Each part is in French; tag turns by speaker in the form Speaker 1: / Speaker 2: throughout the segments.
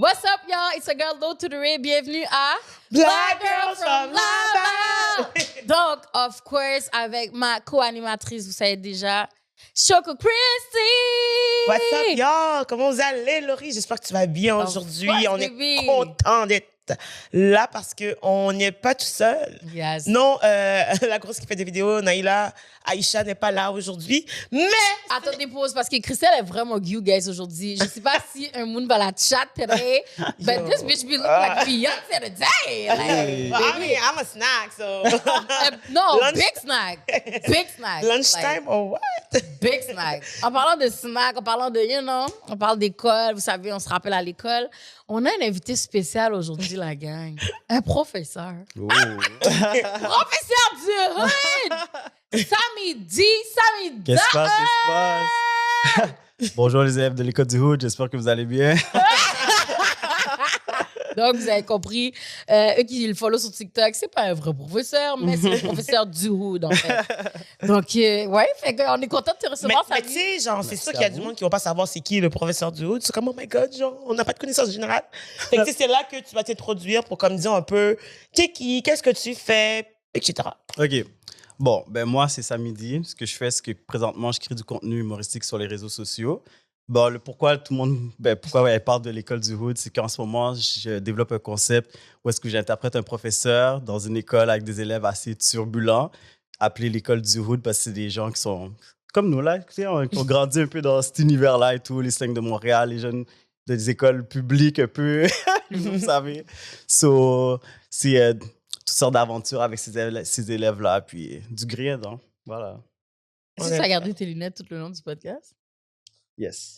Speaker 1: What's up, y'all? It's a girl low to the ray. Bienvenue à
Speaker 2: Black Girls from Laval.
Speaker 1: Donc, of course, avec ma co-animatrice, vous savez déjà, Choco Christy.
Speaker 2: What's up, y'all? Comment vous allez, Laurie? J'espère que tu vas bien aujourd'hui.
Speaker 1: course,
Speaker 2: On
Speaker 1: baby.
Speaker 2: est content d'être là parce qu'on n'est pas tout seul.
Speaker 1: Yes.
Speaker 2: Non, la grosse qui fait des vidéos, Naïla, Aïcha n'est pas là aujourd'hui. Mais
Speaker 1: Attendez, pause, parce que Christelle est vraiment cute, guys, aujourd'hui. Je sais pas si un monde va la chat today, but this bitch be looking like Beyoncé today. Like,
Speaker 2: I mean, I'm a snack, so...
Speaker 1: no,
Speaker 2: Lunch-
Speaker 1: big snack. Big snack.
Speaker 2: Lunchtime or what?
Speaker 1: Big snack. En parlant de snack, en parlant de, on parle d'école, vous savez, on se rappelle à l'école. On a un invité spécial aujourd'hui, la gang. Un professeur.
Speaker 3: Oh.
Speaker 1: Professeur du hood! Samedi!
Speaker 3: Qu'est-ce qui se passe? Qu'est-ce qui se passe? Bonjour les élèves de l'école du Hood, j'espère que vous allez bien.
Speaker 1: Donc, vous avez compris, eux qui le follow sur TikTok, c'est pas un vrai professeur, mais c'est le professeur du hood, en fait. Donc, ouais, fait qu'on est content de te recevoir,
Speaker 2: Mais tu
Speaker 1: Samedi.
Speaker 2: sais, genre, c'est
Speaker 3: Merci
Speaker 2: sûr qu'il y a
Speaker 3: à
Speaker 2: du
Speaker 3: vous.
Speaker 2: monde qui ne va pas savoir c'est qui le professeur du hood. C'est comme, oh my God, genre, on n'a pas de connaissance générale. Fait que tu sais, c'est là que tu vas t'introduire pour comme dire un peu, t'es qui, qu'est-ce que tu fais, etc.
Speaker 3: OK. Bon, ben moi, c'est samedi. Ce que je fais, c'est que présentement, je crée du contenu humoristique sur les réseaux sociaux. Bon, le pourquoi tout le monde, pourquoi elle parle de l'école du Hood, c'est qu'en ce moment, je développe un concept où est-ce que j'interprète un professeur dans une école avec des élèves assez turbulents, appelé l'école du Hood parce que c'est des gens qui sont comme nous, là, tu sais, qui ont grandi un peu dans cet univers-là et tout, les slangs de Montréal, les jeunes des écoles publiques un peu, vous savez. So, c'est toutes sortes d'aventures avec ces élèves-là, puis du grind, hein. Voilà.
Speaker 1: Est-ce que tu as gardé tes lunettes tout le long du podcast?
Speaker 3: Yes.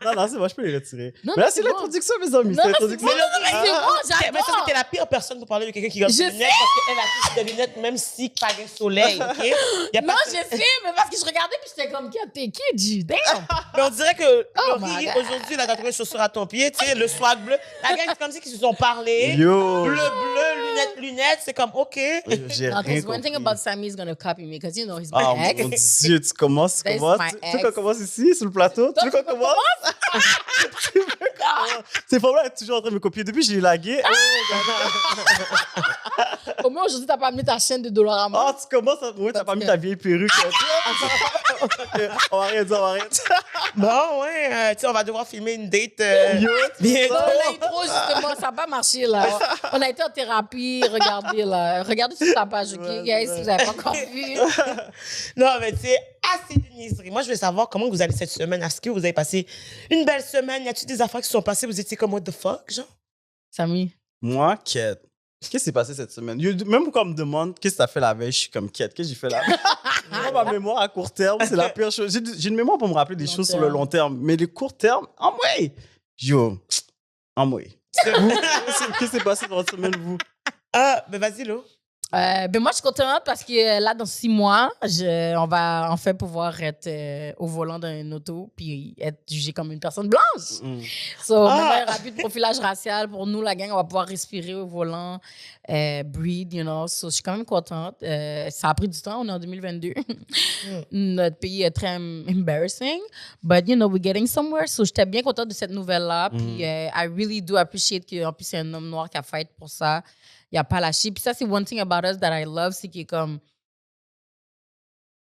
Speaker 3: non, c'est moi, je peux les retirer.
Speaker 1: Non,
Speaker 3: Mais
Speaker 1: non,
Speaker 3: là,
Speaker 1: c'est
Speaker 3: c'est
Speaker 1: bon.
Speaker 3: l'introduction, mes amis.
Speaker 1: Non,
Speaker 3: C'est
Speaker 1: non, c'est
Speaker 3: l'introduction.
Speaker 1: bon, c'est bon,
Speaker 2: Mais ça,
Speaker 1: j'adore.
Speaker 2: c'était la pire personne pour parler de quelqu'un qui garde
Speaker 1: Je
Speaker 2: ses lunettes parce qu'elle a tous des lunettes, même si pas de soleil, OK? Y a
Speaker 1: Non,
Speaker 2: pas
Speaker 1: je sais, mais parce que je regardais puis j'étais comme, t'es qui, G? Damn!
Speaker 2: Mais on dirait que
Speaker 1: Oh
Speaker 2: Laurie,
Speaker 1: my God.
Speaker 2: aujourd'hui, elle a trouvé une chaussure à ton pied, tu sais, le swag bleu. La gang, c'est comme si ils se sont parlé.
Speaker 3: Yo!
Speaker 2: Bleu, lunettes, c'est comme, OK.
Speaker 3: J'ai
Speaker 1: No,
Speaker 3: rien
Speaker 1: because one thing
Speaker 3: compris.
Speaker 1: about Sammy is gonna copy me, because you know he's my
Speaker 3: Ah,
Speaker 1: ex.
Speaker 3: mon Dieu, tu commences,
Speaker 1: That's
Speaker 3: Tu veux
Speaker 1: my
Speaker 3: qu'on
Speaker 1: ex.
Speaker 3: commence ici, sur le plateau? Tu veux qu'on commence? Tu veux qu'on commence? C'est pas vrai, elle est toujours en train de me copier. Depuis, j'ai lagué.
Speaker 1: Au moins, aujourd'hui, t'as pas amené ta chaîne de Dollarama.
Speaker 3: Ah, tu commences à... Oui, t'as pas mis ta vieille perruque. On va rien dire, on va rien dire.
Speaker 2: Bon, ouais, tu sais, on va devoir filmer une date
Speaker 3: Yo,
Speaker 2: bientôt.
Speaker 1: Non, l'intro, justement, ça n'a pas marché, là. On a été en thérapie, regardez, là. Regardez sur ta page, OK,
Speaker 3: Ouais,
Speaker 1: guys,
Speaker 3: ouais.
Speaker 1: si vous n'avez pas encore vu.
Speaker 2: Non, mais tu sais, assez de niaiseries. Moi, je veux savoir comment vous allez cette semaine. Est-ce que vous avez passé une belle semaine? Y a-t-il des affaires qui se sont passées? Vous étiez comme, what the fuck, genre?
Speaker 1: Sammy.
Speaker 3: Moi, quête. Qu'est-ce qui s'est passé cette semaine? Même quand on me demande qu'est-ce que t'as fait la veille, je suis comme quête. Qu'est-ce que j'ai fait la veille? Moi, ma mémoire à court terme, c'est la pire chose. J'ai une mémoire pour me rappeler des
Speaker 1: Long
Speaker 3: choses sur
Speaker 1: terme.
Speaker 3: le long terme, mais le court terme, en moi! Yo, en moi. Vous, qu'est-ce qui s'est passé dans votre semaine, vous?
Speaker 2: Ah, ben vas-y, Lo.
Speaker 1: Ben moi, je suis contente parce que là, dans 6 mois, on va enfin pouvoir être au volant d'un auto puis être jugé comme une personne blanche. So, maintenant, il n'y aura plus de profilage racial. Pour nous, la gang, on va pouvoir respirer au volant, breathe, you know. So, je suis quand même contente. Ça a pris du temps. On est en 2022. Notre pays est très embarrassing. But, you know, we're getting somewhere. So, j'étais bien contente de cette nouvelle-là. Puis, I really do appreciate qu'en plus, c'est un homme noir qui a fight pour ça. Il n'a pas lâché. Puis ça, c'est one thing about us that I love, c'est que comme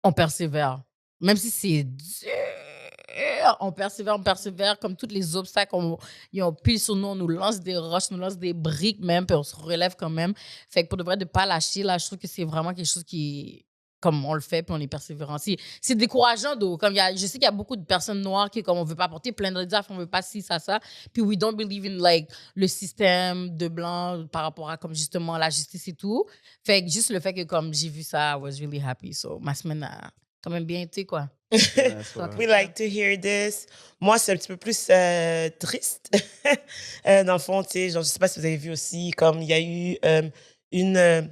Speaker 1: on persévère. Même si c'est dur, on persévère. Comme tous les obstacles, ils ont pile sur nous, on nous lance des roches, on nous lance des briques même, puis on se relève quand même. Fait que pour de vrai, de ne pas lâcher, là, je trouve que c'est vraiment quelque chose qui... Comme on le fait, puis on est persévérant. C'est décourageant, d'eau. Comme je sais qu'il y a beaucoup de personnes noires qui, comme on veut pas porter plein de affaires, on veut pas ci, ça. Puis we don't believe in, like, le système de blanc par rapport à, comme, justement, la justice et tout. Fait que juste le fait que, comme, j'ai vu ça, I was really happy. So, ma semaine a quand même bien été, quoi.
Speaker 2: We like to hear this. Moi, c'est un petit peu plus triste. Dans le fond, tu sais, genre, je sais pas si vous avez vu aussi, comme il y a eu une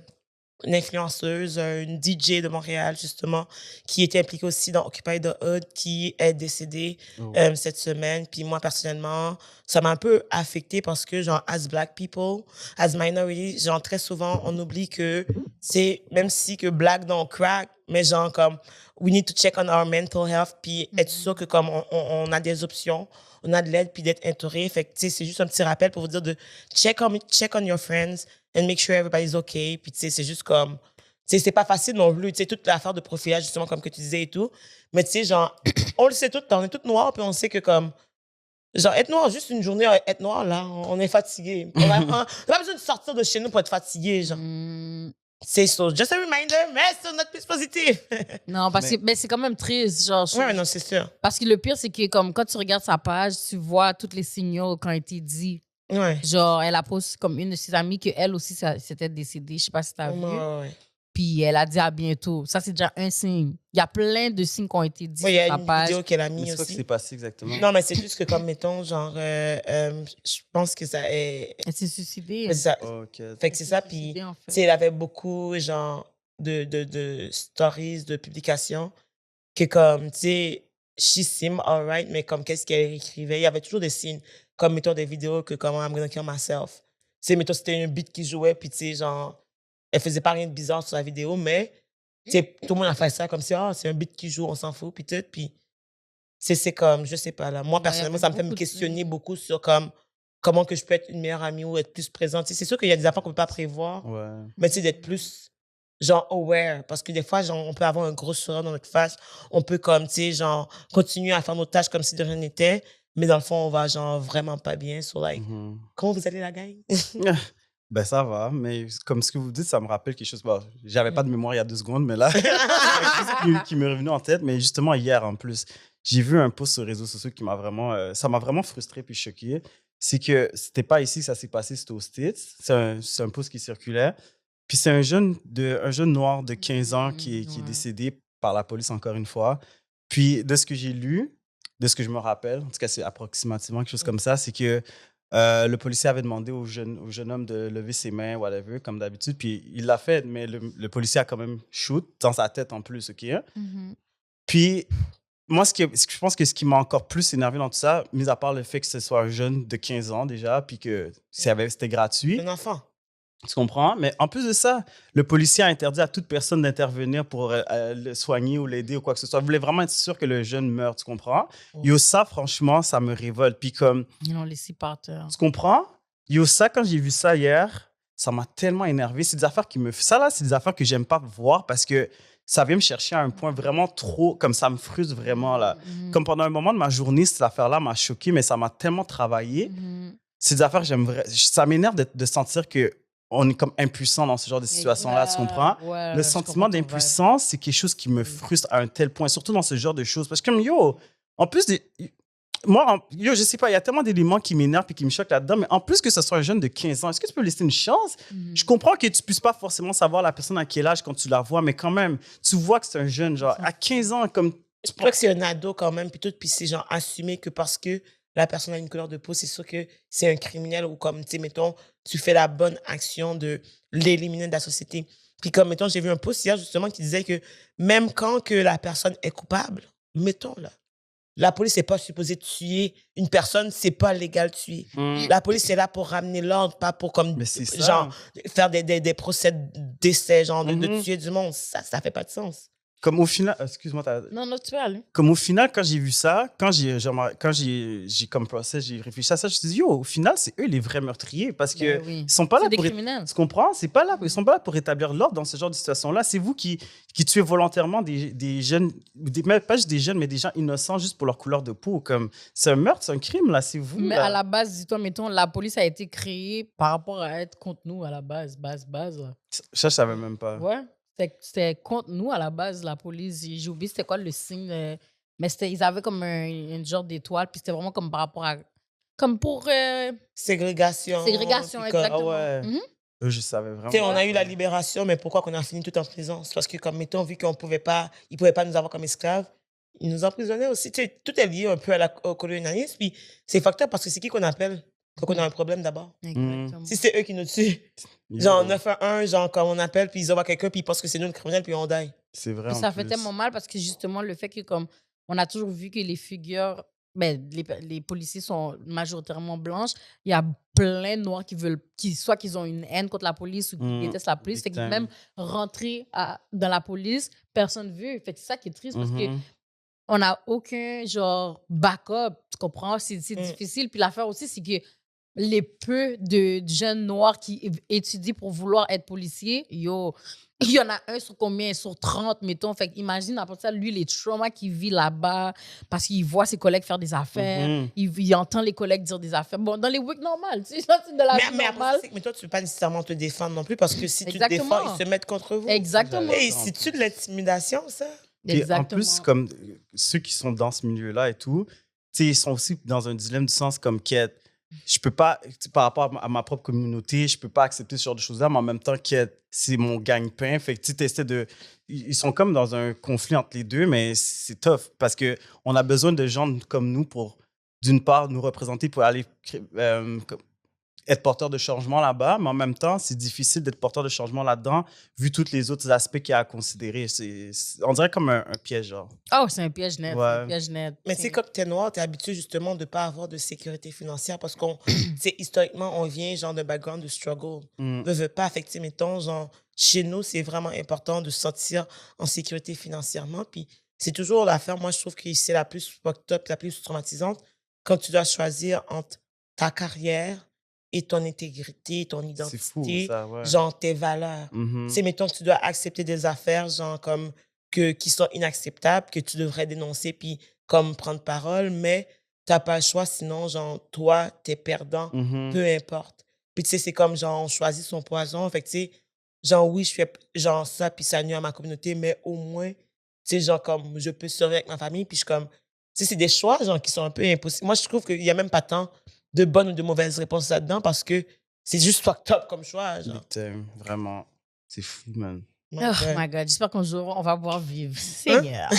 Speaker 2: une influenceuse, une DJ de Montréal, justement, qui était impliquée aussi dans Occupy the Hood, qui est décédée cette semaine. Puis moi, personnellement, ça m'a un peu affectée parce que, genre, as Black people, as minority, genre, très souvent, on oublie que c'est, même si que Black don't crack, mais genre, comme, we need to check on our mental health, puis être sûr que, comme, on a des options, on a de l'aide, puis d'être entouré. Fait que, tu sais, c'est juste un petit rappel pour vous dire de check on your friends and make sure everybody's okay. Puis, tu sais, c'est juste comme, tu sais, c'est pas facile non plus. Tu sais, toute l'affaire de profilage, justement, comme que tu disais et tout. Mais, tu sais, genre, on le sait tout, on est toutes noires, puis on sait que, comme, genre, être noir, juste une journée, être noir, là, on est fatigué. On n'a pas besoin de sortir de chez nous pour être fatigué, genre. C'est so, just a reminder, mais sur notre plus positif.
Speaker 1: Non, parce que mais c'est quand même triste. Genre,
Speaker 2: Ouais, non, c'est sûr.
Speaker 1: Parce que le pire, c'est que comme quand tu regardes sa page, tu vois tous les signaux qui ont été dits.
Speaker 2: Ouais.
Speaker 1: Genre, elle a posté comme une de ses amies qu'elle aussi s'était décédée. Je sais pas si tu as vu.
Speaker 2: Ouais.
Speaker 1: Puis elle a dit à bientôt. Ça, c'est déjà un signe. Il y a plein de signes qui ont été dits
Speaker 2: Oui, il y a
Speaker 1: sur sa
Speaker 2: une
Speaker 1: page.
Speaker 2: vidéo qu'elle a
Speaker 3: Mais
Speaker 2: mis
Speaker 3: c'est quoi qui
Speaker 2: aussi.
Speaker 3: s'est passé exactement?
Speaker 2: Non, mais c'est juste que, comme, mettons, genre, je pense que ça est.
Speaker 1: Elle s'est suicidée.
Speaker 2: C'est ça.
Speaker 3: Ok.
Speaker 2: Fait que c'est ça,
Speaker 1: s'est
Speaker 2: puis,
Speaker 1: suicidée, en fait.
Speaker 2: tu sais, elle avait beaucoup, genre, de stories, de publications, que comme, tu sais, she seemed alright, mais comme qu'est-ce qu'elle écrivait, il y avait toujours des signes, comme, mettons, des vidéos que, comme, I'm gonna kill myself. Tu sais, mettons, c'était un beat qui jouait, puis, tu sais, genre, elle faisait pas rien de bizarre sur la vidéo, mais, tu sais, tout le monde a fait ça comme si, c'est un beat qui joue, on s'en fout, puis tout, puis, c'est comme, je sais pas, là. Moi,
Speaker 1: Ouais,
Speaker 2: personnellement,
Speaker 1: il y
Speaker 2: ça
Speaker 1: avait
Speaker 2: me fait me
Speaker 1: beaucoup de
Speaker 2: questionner
Speaker 1: signes.
Speaker 2: beaucoup sur, comme, comment que je peux être une meilleure amie ou être plus présente. Tu sais, c'est sûr qu'il y a des affaires qu'on peut pas prévoir,
Speaker 3: Ouais.
Speaker 2: mais tu sais, d'être plus, genre, aware. Parce que des fois, genre, on peut avoir un gros sourire dans notre face. On peut, comme, tu sais, genre, continuer à faire nos tâches comme si de rien n'était. Mais dans le fond, on va, genre, vraiment pas bien. So, like, comment vous allez, la gang?
Speaker 3: Ben, ça va, mais comme ce que vous dites, ça me rappelle quelque chose. Bon, j'avais pas de mémoire il y a 2 secondes, mais là, quelque chose qui m'est revenu en tête. Mais justement, hier, en plus, j'ai vu un post sur les réseaux sociaux qui m'a vraiment, ça m'a vraiment frustré puis choqué. C'est que c'était pas ici que ça s'est passé, c'était aux States. C'est un post qui circulait. Puis c'est un jeune noir de 15 ans qui est
Speaker 1: Ouais.
Speaker 3: décédé par la police, encore une fois. Puis de ce que j'ai lu, de ce que je me rappelle, en tout cas, c'est approximativement quelque chose comme ça, c'est que le policier avait demandé au jeune homme de lever ses mains, whatever, comme d'habitude. Puis il l'a fait, mais le policier a quand même shoot dans sa tête en plus, OK? Puis moi, je pense que ce qui m'a encore plus énervé dans tout ça, mis à part le fait que ce soit un jeune de 15 ans déjà, puis que c'était gratuit,
Speaker 2: Un enfant.
Speaker 3: tu comprends? Mais en plus de ça, le policier a interdit à toute personne d'intervenir pour le soigner ou l'aider ou quoi que ce soit. Il voulait vraiment être sûr que le jeune meurt, tu comprends? Yo, ça, franchement, ça me révolte. Puis comme...
Speaker 1: Ils l'ont laissé par terre.
Speaker 3: Tu comprends? Yo, ça, quand j'ai vu ça hier, ça m'a tellement énervé. C'est des affaires qui me... Ça, là, c'est des affaires que j'aime pas voir parce que ça vient me chercher à un point vraiment trop... Comme ça me frustre vraiment, là. Comme pendant un moment de ma journée, cette affaire-là m'a choqué, mais ça m'a tellement travaillé. C'est des affaires que j'aimerais... Ça m'énerve de sentir que on est comme impuissant dans ce genre de situation-là, tu comprends?
Speaker 1: Ouais,
Speaker 3: Le sentiment d'impuissance, c'est quelque chose qui me frustre à un tel point, surtout dans ce genre de choses. Parce que, comme, yo, en plus, moi, yo, je sais pas, il y a tellement d'éléments qui m'énervent et qui me choquent là-dedans, mais en plus que ce soit un jeune de 15 ans, est-ce que tu peux laisser une chance? Je comprends que tu puisses pas forcément savoir la personne à quel âge quand tu la vois, mais quand même, tu vois que c'est un jeune, genre, à 15 ans, comme...
Speaker 2: Je crois que c'est un ado quand même, puis tout, puis c'est genre assumer que parce que la personne a une couleur de peau, c'est sûr que c'est un criminel ou comme, tu sais, mettons, tu fais la bonne action de l'éliminer de la société. Puis comme, mettons, j'ai vu un post hier justement qui disait que même quand que la personne est coupable, mettons là, la police n'est pas supposée tuer une personne, c'est pas légal de tuer. La police est là pour ramener l'ordre, pas pour comme,
Speaker 3: Mais c'est ça.
Speaker 2: genre, faire des procès d'essai, genre, de tuer du monde. Ça fait pas de sens.
Speaker 3: Comme au final... Excuse-moi,
Speaker 1: Non, tu peux aller.
Speaker 3: Comme au final, quand j'ai vu ça, quand j'ai comme procès, j'ai réfléchi à ça, je me suis dit, yo, au final, c'est eux les vrais meurtriers parce que ils sont pas là
Speaker 1: C'est des
Speaker 3: pour...
Speaker 1: criminels.
Speaker 3: Tu comprends? C'est pas là, ils sont pas là pour établir l'ordre dans ce genre de situation-là. C'est vous qui tuez volontairement des jeunes, même pas juste des jeunes, mais des gens innocents juste pour leur couleur de peau. Comme, c'est un meurtre, c'est un crime, là, c'est vous.
Speaker 1: Mais
Speaker 3: là.
Speaker 1: à la base, dis-toi, mettons, la police a été créée par rapport à être contre nous à la base. Là.
Speaker 3: Ça, je savais même pas.
Speaker 1: Ouais. C'était contre nous à la base, la police. J'ai oublié c'était quoi le signe. Mais ils avaient comme une genre d'étoile, puis c'était vraiment comme par rapport à. Comme pour.
Speaker 2: Ségrégation.
Speaker 1: Ségrégation,
Speaker 2: puis comme-
Speaker 1: exactement.
Speaker 3: Ah ouais.
Speaker 1: Mhm.
Speaker 3: Je savais vraiment.
Speaker 2: Tu sais, on a eu la libération, mais pourquoi qu'on a fini tout en prison? C'est parce que, comme, mettons, vu qu'on pouvait pas, ils pouvaient pas nous avoir comme esclaves, ils nous emprisonnaient aussi. Tu sais, tout est lié un peu au colonialisme, puis c'est facteur parce que c'est qui qu'on appelle faut qu'on ait un problème d'abord.
Speaker 1: Exactement.
Speaker 2: Si c'est eux qui nous tuent, genre 911, genre comme on appelle, puis ils envoient quelqu'un, puis ils pensent que c'est nous le criminel, puis on die.
Speaker 3: C'est vrai.
Speaker 1: Puis ça fait tellement mal parce que justement, le fait que, comme, on a toujours vu que les figures, ben, les policiers sont majoritairement blanches, il y a plein de noirs soit qu'ils ont une haine contre la police ou qui détestent la police. Fait que même rentrer dans la police, personne ne veut. Fait que c'est ça qui est triste parce que on n'a aucun genre backup, tu comprends? C'est difficile. Puis l'affaire aussi, c'est que les peu de jeunes noirs qui étudient pour vouloir être policiers, il y en a un sur combien? Sur 30, mettons. Fait imagine, après ça, lui, les traumas qu'il vit là-bas parce qu'il voit ses collègues faire des affaires, il entend les collègues dire des affaires. Bon, dans les week normales, tu sais, ça, c'est de la vie normale.
Speaker 2: Mais toi, tu ne veux pas nécessairement te défendre non plus parce que si tu te défends, ils se mettent contre vous.
Speaker 1: Exactement.
Speaker 2: Et c'est-tu de l'intimidation, ça?
Speaker 3: En plus, comme ceux qui sont dans ce milieu-là et tout, ils sont aussi dans un dilemme du sens comme quête. Je peux pas, par rapport à ma propre communauté, je peux pas accepter ce genre de choses-là, mais en même temps, c'est mon gagne-pain. Fait que ils sont comme dans un conflit entre les deux, mais c'est tough parce qu'on a besoin de gens comme nous pour, d'une part, nous représenter pour aller être porteur de changement là-bas, mais en même temps, c'est difficile d'être porteur de changement là-dedans, vu tous les autres aspects qu'il y a à considérer. On dirait comme un piège, genre.
Speaker 1: Oh, c'est un piège net.
Speaker 3: Ouais.
Speaker 1: Un piège net.
Speaker 2: Mais tu sais, comme t'es noir, t'es habitué justement de pas avoir de sécurité financière parce qu'on, historiquement, on vient genre de background de struggle. Veut pas affecter, mettons, genre, chez nous, c'est vraiment important de se sentir en sécurité financièrement. Puis c'est toujours l'affaire, moi, je trouve que c'est la plus fucked up, la plus traumatisante quand tu dois choisir entre ta carrière et ton intégrité, ton identité,
Speaker 3: fou, ça, ouais.
Speaker 2: genre tes valeurs. Tu sais, mettons que tu dois accepter des affaires, genre comme qui sont inacceptables, que tu devrais dénoncer, puis comme prendre parole, mais t'as pas le choix, sinon, genre, toi, t'es perdant, peu importe. Puis tu sais, c'est comme, genre, on choisit son poison, fait que tu sais, genre, oui, je fais genre ça, puis ça nuit à ma communauté, mais au moins, tu sais, genre, comme, je peux survivre avec ma famille, puis je suis comme, tu sais, c'est des choix, genre, qui sont un peu impossibles. Moi, je trouve qu'il y a même pas tant de bonnes ou de mauvaises réponses là-dedans parce que c'est juste fucked up comme choix. Genre.
Speaker 3: Vraiment, c'est fou, man.
Speaker 1: Oh my God, j'espère qu'un jour, on va pouvoir vivre. Seigneur.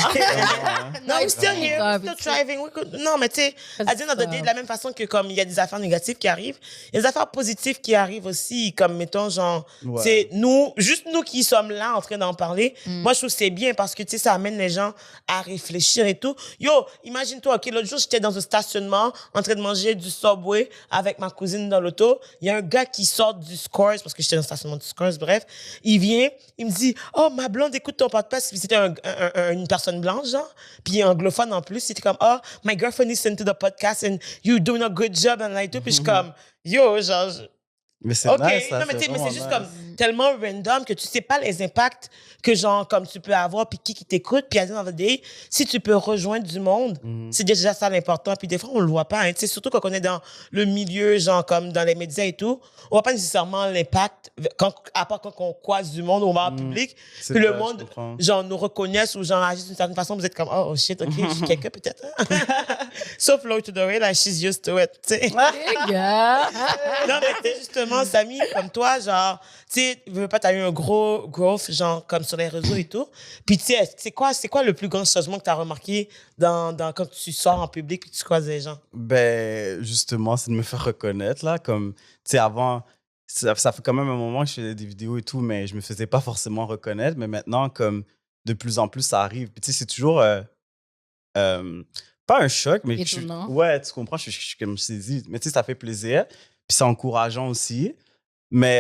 Speaker 2: No, we're still here, we're still thriving. Non, mais tu sais, à dire de la même façon que comme il y a des affaires négatives qui arrivent, il y a des affaires positives qui arrivent aussi, comme mettons, genre, c'est juste nous qui sommes là en train d'en parler. Moi, je trouve que c'est bien parce que, tu sais, ça amène les gens à réfléchir et tout. Yo, imagine-toi, OK, l'autre jour, j'étais dans un stationnement en train de manger du Subway avec ma cousine dans l'auto. Il y a un gars qui sort du Scores, parce que j'étais dans le stationnement du Scores, bref. Il vient, il me dit, oh, ma blonde écoute ton podcast. Puis c'était une personne blanche, genre. Puis anglophone en plus. C'était comme, oh, my girlfriend listens to the podcast and you're doing a good job. And like, tout. Puis je suis comme, yo, genre.
Speaker 3: Mais c'est nice, ça.
Speaker 2: Non, mais c'est juste comme tellement random que tu sais pas les impacts que genre comme tu peux avoir puis qui t'écoute puis à the end of the day, si tu peux rejoindre du monde, c'est déjà ça l'important. Puis des fois on le voit pas, hein, tu sais, surtout quand on est dans le milieu genre comme dans les médias et tout, on voit pas nécessairement l'impact à part quand on croise du monde, on va en public, puis le monde genre nous reconnaisse ou genre agisse d'une certaine façon, vous êtes comme oh shit, OK, je suis quelqu'un peut-être. Sauf Lord to the way, like she's used to it, tu sais. Non mais justement Samy, comme toi, genre, tu sais, veux pas, t'as eu un gros growth, genre, comme sur les réseaux et tout. Puis, tu sais, c'est quoi le plus grand changement que t'as remarqué quand tu sors en public et que tu croises les gens?
Speaker 3: Ben, justement, c'est de me faire reconnaître, là. Comme, tu sais, avant, ça fait quand même un moment que je faisais des vidéos et tout, mais je me faisais pas forcément reconnaître. Mais maintenant, comme, de plus en plus, ça arrive. Puis, tu sais, c'est toujours... pas un choc, mais... Ouais, tu comprends, je suis comme saisie. Mais, tu sais, ça fait plaisir. Puis c'est encourageant aussi. Mais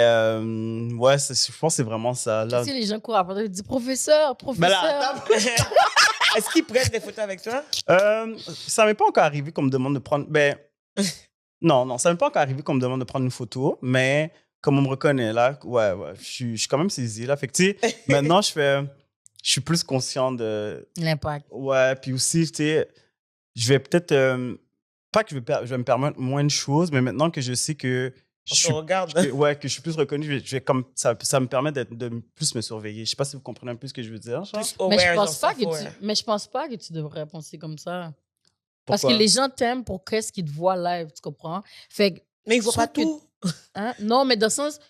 Speaker 3: ouais, je pense que c'est vraiment ça. Là.
Speaker 1: Tu sais, les gens courent après, ils disent professeur.
Speaker 2: Mais là, est-ce qu'ils prennent des photos avec toi?
Speaker 3: Ça m'est pas encore arrivé qu'on me demande de prendre... Ben, non, ça m'est pas encore arrivé qu'on me demande de prendre une photo, mais comme on me reconnaît, là, ouais, je suis quand même saisi, là. Fait que, tu sais, maintenant, je suis plus conscient de...
Speaker 1: L'impact.
Speaker 3: Ouais, puis aussi, tu sais, je vais peut-être... pas que je vais me permettre moins de choses, mais maintenant que je sais que
Speaker 2: que
Speaker 3: je suis plus reconnu, je vais comme ça me permet de plus me surveiller. Je sais pas si vous comprenez un peu ce que je veux dire.
Speaker 1: Mais je pense pas que tu devrais penser comme ça. Pourquoi? Parce que les gens t'aiment pour qu'est-ce qu'ils te voient live, tu comprends? Fait,
Speaker 2: mais ils voient pas tout.
Speaker 1: Hein? Non, mais dans le sens,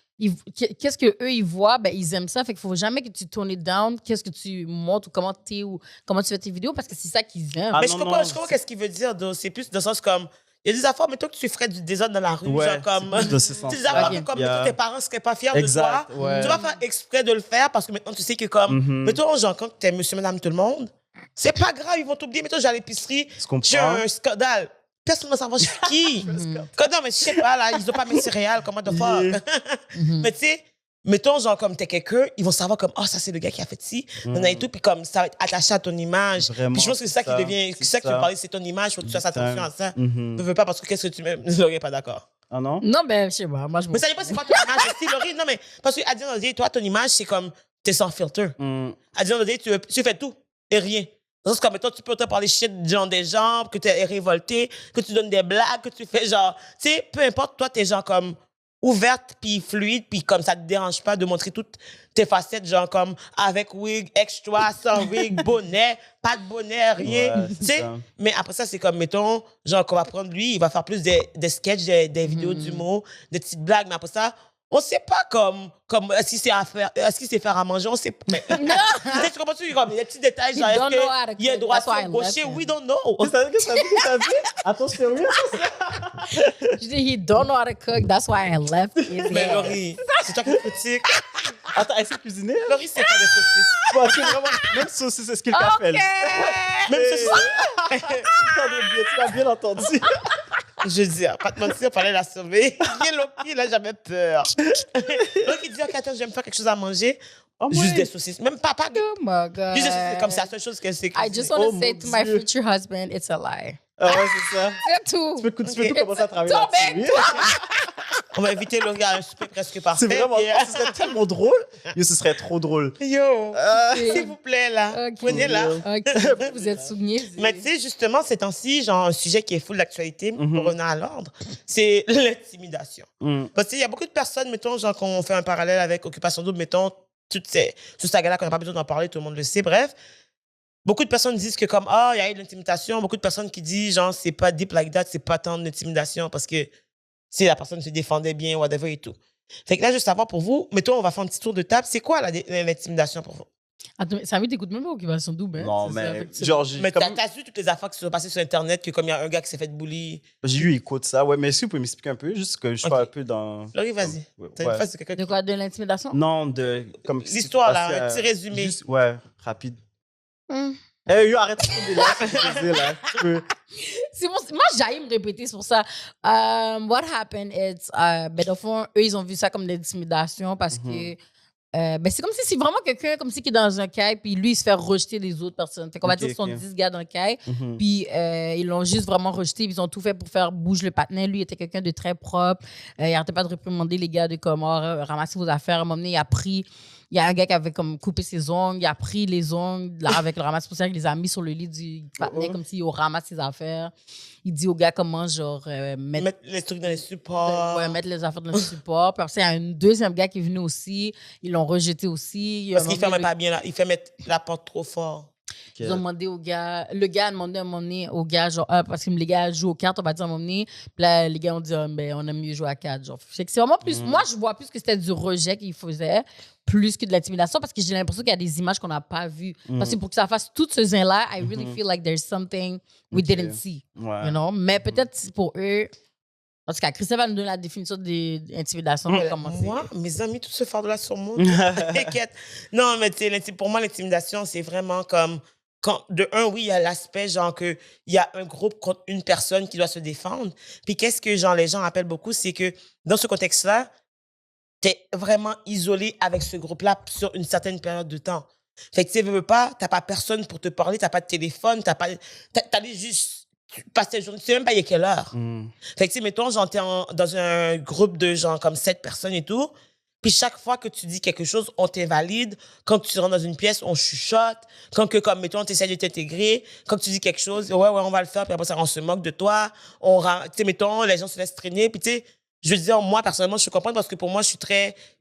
Speaker 1: qu'est-ce qu'eux, ils voient, ben, ils aiment ça. Fait qu'il faut jamais que tu tournes down, qu'est-ce que tu montres ou comment tu fais tes vidéos, parce que c'est ça qu'ils aiment.
Speaker 2: Mais je comprends qu'est-ce qu'il veut dire. C'est plus dans le sens comme, Il y a des affaires, mettons que tu ferais du désordre dans la rue,
Speaker 3: Ouais,
Speaker 2: genre comme...
Speaker 3: c'est plus dans ce sens.
Speaker 2: Des affaires
Speaker 1: Ok.
Speaker 2: que comme
Speaker 3: Il y a-
Speaker 2: mettons, tes parents seraient pas fiers
Speaker 3: Exact,
Speaker 2: de toi.
Speaker 3: ouais.
Speaker 2: Tu vas faire exprès de le faire parce que maintenant, tu sais que comme...
Speaker 3: Mhm.
Speaker 2: Mettons, genre, quand t'es monsieur, madame, tout le monde, c'est pas grave, ils vont t'oublier. Mettons, j'ai à l'épicerie,
Speaker 3: Tu comprends?
Speaker 2: j'ai un scandale. Personne ne va savoir je suis qui. Non, mais je sais pas, là, ils ont pas mes céréales, comment de fuck.
Speaker 3: Yeah.
Speaker 2: Mais tu sais, mettons, genre, comme t'es quelqu'un, ils vont savoir comme, oh, ça, c'est le gars qui a fait ci, et tout, puis comme, ça va être attaché à ton image.
Speaker 3: Vraiment,
Speaker 2: Puis je pense que c'est ça qui
Speaker 3: c'est
Speaker 2: devient,
Speaker 3: ça,
Speaker 2: c'est ça qui
Speaker 3: c'est
Speaker 2: veut
Speaker 3: ça.
Speaker 2: parler, c'est ton image, faut que tu fasses attention à ça.
Speaker 3: Mhm.
Speaker 2: Ne veux pas parce que qu'est-ce que tu m'aimes, Laurie est pas d'accord.
Speaker 3: Ah non?
Speaker 1: Non, ben, je sais pas. Moi, je m'en
Speaker 2: Mais ça dépend, c'est quoi ton image aussi, Laurie? Non, mais, parce qu'à dire, toi, ton image, c'est comme, t'es sans filtre.
Speaker 3: Mm.
Speaker 2: À dire, tu fais tout et rien. C'est comme toi, tu peux te parler shit des gens, que tu es révolté, que tu donnes des blagues, que tu fais genre, tu sais, peu importe, toi, t'es genre comme ouverte puis fluide, puis comme ça te dérange pas de montrer toutes tes facettes, genre comme avec wig, extra, sans wig, bonnet, pas de bonnet, rien.
Speaker 3: Ouais,
Speaker 2: Tu
Speaker 3: c'est
Speaker 2: sais,
Speaker 3: ça.
Speaker 2: mais après ça, c'est comme, mettons, genre qu'on va prendre lui, il va faire plus des sketchs, des vidéos d'humour, des petites blagues, mais après ça, on sait pas comme est-ce qu'il sait faire à manger, on sait pas. Mais, tu comprends, tu comme les petits détails, genre,
Speaker 1: He don't know how
Speaker 2: est-ce
Speaker 1: to
Speaker 2: qu'il y a
Speaker 1: cook,
Speaker 2: droit
Speaker 1: that's why I
Speaker 2: sur gaucher,
Speaker 1: left him.
Speaker 2: we don't know.
Speaker 3: Qu'est-ce que t'as dit? Attends, c'est sérieux?
Speaker 1: Je dis, he don't know how to cook. That's why I left his
Speaker 2: Mais
Speaker 1: ass.
Speaker 2: Laurie, c'est toi qui critique.
Speaker 3: Attends, est-ce que cuisiner?
Speaker 2: Laurie, c'est pas des saucisses.
Speaker 3: Bon, c'est vraiment... Même saucisse, c'est ce qu'il a fait.
Speaker 2: Même saucisses.
Speaker 3: Tu as bien entendu.
Speaker 2: Je dis, pas te mentir, fallait la sauver. Il a jamais peur. Donc, il dit, OK, attends, j'aime faire quelque chose à manger.
Speaker 3: Oh,
Speaker 2: Juste
Speaker 3: ouais.
Speaker 2: des saucisses. Même pas
Speaker 1: Oh my God.
Speaker 2: Juste des saucisses, comme c'est la seule chose qu'elle sait.
Speaker 1: I just
Speaker 2: cuisiner.
Speaker 1: want
Speaker 3: Oh,
Speaker 1: to say
Speaker 3: mon
Speaker 1: to my
Speaker 3: Dieu.
Speaker 1: future husband, it's a lie.
Speaker 3: Ah ouais, c'est ça.
Speaker 1: C'est tout.
Speaker 3: Tu peux
Speaker 2: Ok.
Speaker 3: tout commencer à travailler
Speaker 1: Tombe,
Speaker 3: là-dessus.
Speaker 2: On va inviter Laurie à un souper presque parfait.
Speaker 3: C'est vraiment...
Speaker 2: puis,
Speaker 3: Ce serait tellement drôle. Yo, ce serait trop drôle.
Speaker 2: Yo, s'il vous plaît, là.
Speaker 1: Ok.
Speaker 2: Prenez-la.
Speaker 1: Ok, vous êtes souvenirs.
Speaker 2: Mais tu sais, justement, ces temps-ci, genre, un sujet qui est full d'actualité,
Speaker 3: Mhm.
Speaker 2: pour revenir à l'ordre, c'est l'intimidation.
Speaker 3: Mm.
Speaker 2: Parce qu'il y a beaucoup de personnes, mettons, genre, qu'on fait un parallèle avec Occupation Double, mettons, toute cette saga-là qu'on n'a pas besoin d'en parler, tout le monde le sait, bref. Beaucoup de personnes disent que comme, il y a eu de l'intimidation. Beaucoup de personnes qui disent, genre, c'est pas deep like that, c'est pas tant d'intimidation parce que si la personne se défendait bien, whatever et tout. Fait que là, je veux savoir pour vous, mettons, on va faire un petit tour de table. C'est quoi l'intimidation pour vous?
Speaker 1: Attends, mais Samy, t'écoutes même pas Occupation Double, hein?
Speaker 3: Non,
Speaker 1: C'est ça,
Speaker 3: mais
Speaker 1: fait que c'est-
Speaker 3: genre,
Speaker 2: Mais t'as vu toutes les affaires qui se sont passées sur Internet, que comme il y a un gars qui s'est fait bully.
Speaker 3: j'ai eu écho de ça. Ouais, mais est-ce que vous pouvez m'expliquer un peu, juste que je sois
Speaker 2: Ok.
Speaker 3: un peu dans...
Speaker 2: Laurie, vas-y.
Speaker 3: Ouais,
Speaker 2: T'as une
Speaker 3: ouais.
Speaker 2: face de quelqu'un
Speaker 1: De quoi? De l'intimidation?
Speaker 3: Non, de... comme si
Speaker 2: L'histoire,
Speaker 3: tu
Speaker 2: là,
Speaker 3: passais
Speaker 2: un
Speaker 3: à-
Speaker 2: petit résumé.
Speaker 3: Juste, ouais, rapide.
Speaker 1: Hmm.
Speaker 3: Yo, arrête de faire des là, là. Tu peux...
Speaker 1: C'est bon, moi, j'aille me répéter, c'est pour ça. What happened is, ben, au fond, eux, ils ont vu ça comme de l'intimidation parce que ben, c'est comme si c'est vraiment quelqu'un comme si qui est dans un caille, puis lui, il se fait rejeter des autres personnes. Fait qu'on va
Speaker 3: Ok,
Speaker 1: dire qu'ils sont
Speaker 3: ok.
Speaker 1: 10 gars dans le caille,
Speaker 3: Mhm.
Speaker 1: puis ils l'ont juste vraiment rejeté, puis ils ont tout fait pour faire bouger le patinet. Lui, il était quelqu'un de très propre. Il arrêtait pas de réprimander les gars de comme, ramassez vos affaires. À un moment donné, il y a un gars qui avait comme coupé ses ongles, il a pris les ongles là, avec le ramasse-poussière, il les a mis sur le lit du patinet comme s'il ramasse ses affaires. Il dit au gars comment, genre,
Speaker 2: Mettre les trucs dans les supports.
Speaker 1: ouais, mettre les affaires dans le support. Puis après, il y a un deuxième gars qui est venu aussi. Ils l'ont rejeté aussi.
Speaker 2: Parce qu'il fermait pas bien, là. Il fait mettre la porte trop fort.
Speaker 1: Ils ont demandé au gars. Le gars a demandé à un moment donné au gars, genre, parce que les gars jouent aux cartes, on va dire à un moment donné. Puis là, les gars ont dit, ben, on aime mieux jouer à 4. Genre. Fait que c'est vraiment plus. Moi, je vois plus que c'était du rejet qu'il faisait, plus que de l'intimidation, parce que j'ai l'impression qu'il y a des images qu'on n'a pas vues. Parce que pour que ça fasse tout ce zin-là, I really feel like there's something we
Speaker 3: Ok.
Speaker 1: didn't see.
Speaker 3: Ouais.
Speaker 1: You know? Mais peut-être pour eux. En tout cas, Christophe va nous donner la définition d'intimidation pour commencer.
Speaker 2: Moi, mes amis, tout ce fardeau-là sur moi, t'inquiète. Non, mais tu sais, pour moi, l'intimidation, c'est vraiment comme... de un, oui, il y a l'aspect, genre, qu'il y a un groupe contre une personne qui doit se défendre. Puis qu'est-ce que, genre, les gens appellent beaucoup, c'est que dans ce contexte-là, t'es vraiment isolé avec ce groupe-là sur une certaine période de temps. Fait que tu veux pas, t'as pas personne pour te parler, t'as pas de téléphone, t'as juste... Tu passes tes journées, tu sais même pas il est quelle heure.
Speaker 3: Mm.
Speaker 2: Fait que, tu sais, mettons, genre, t'es dans un groupe de gens comme 7 personnes et tout. Puis chaque fois que tu dis quelque chose, on t'invalide. Quand tu rentres dans une pièce, on chuchote. Quand que, comme, mettons, t'essaies de t'intégrer. Quand tu dis quelque chose, ouais, on va le faire. Puis après ça, on se moque de toi. Tu sais, mettons, les gens se laissent traîner. Puis tu sais, je veux dire, moi, personnellement, je comprends parce que pour moi,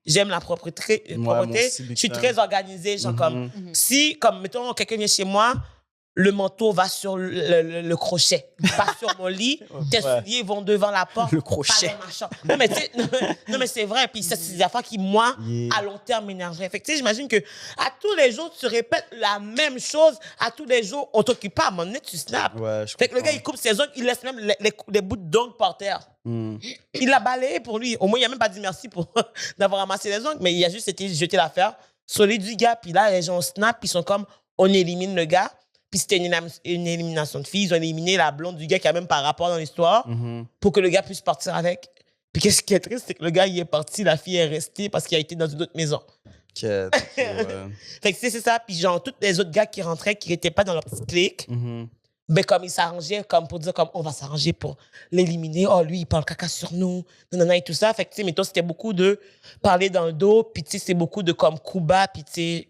Speaker 2: j'aime la propreté.
Speaker 3: moi aussi,
Speaker 2: Je
Speaker 3: big
Speaker 2: suis
Speaker 3: time.
Speaker 2: très organisée. Genre, comme, si, comme, mettons, quelqu'un vient chez moi, le manteau va sur le crochet, pas sur mon lit. Tes souliers vont devant la porte.
Speaker 3: Le crochet.
Speaker 2: Pas dans ma chambre. Non, mais, non, mais c'est vrai. Puis ça, c'est des affaires qui, moi, à long terme, m'énerveraient. Fait que, tu sais, j'imagine que à tous les jours, tu répètes la même chose. À tous les jours, on t'occupe pas. À un moment donné, tu snaps.
Speaker 3: Ouais,
Speaker 2: fait que le gars, il coupe ses ongles, il laisse même les bouts d'ongles par terre. Il l'a balayé pour lui. Au moins, il a même pas dit merci pour d'avoir ramassé les ongles, mais il a juste été jeter l'affaire sur les du gars. Puis là, les gens snap, ils sont comme, on élimine le gars. Puis c'était une élimination de filles. Ils ont éliminé la blonde du gars qui a même pas rapport dans l'histoire pour que le gars puisse partir avec. Puis qu'est-ce qui est triste, c'est que le gars, il est parti, la fille est restée parce qu'il a été dans une autre maison.
Speaker 3: Ouais.
Speaker 2: Fait que c'est ça. Puis genre, tous les autres gars qui rentraient, qui n'étaient pas dans leur petite clique, ben comme ils s'arrangeaient comme pour dire comme on va s'arranger pour l'éliminer. Oh, lui, il parle caca sur nous. Nanana et tout ça. Fait que, tu sais, mettons, c'était beaucoup de parler dans le dos. Puis, tu sais, c'est beaucoup de comme coup bas. Puis, tu sais,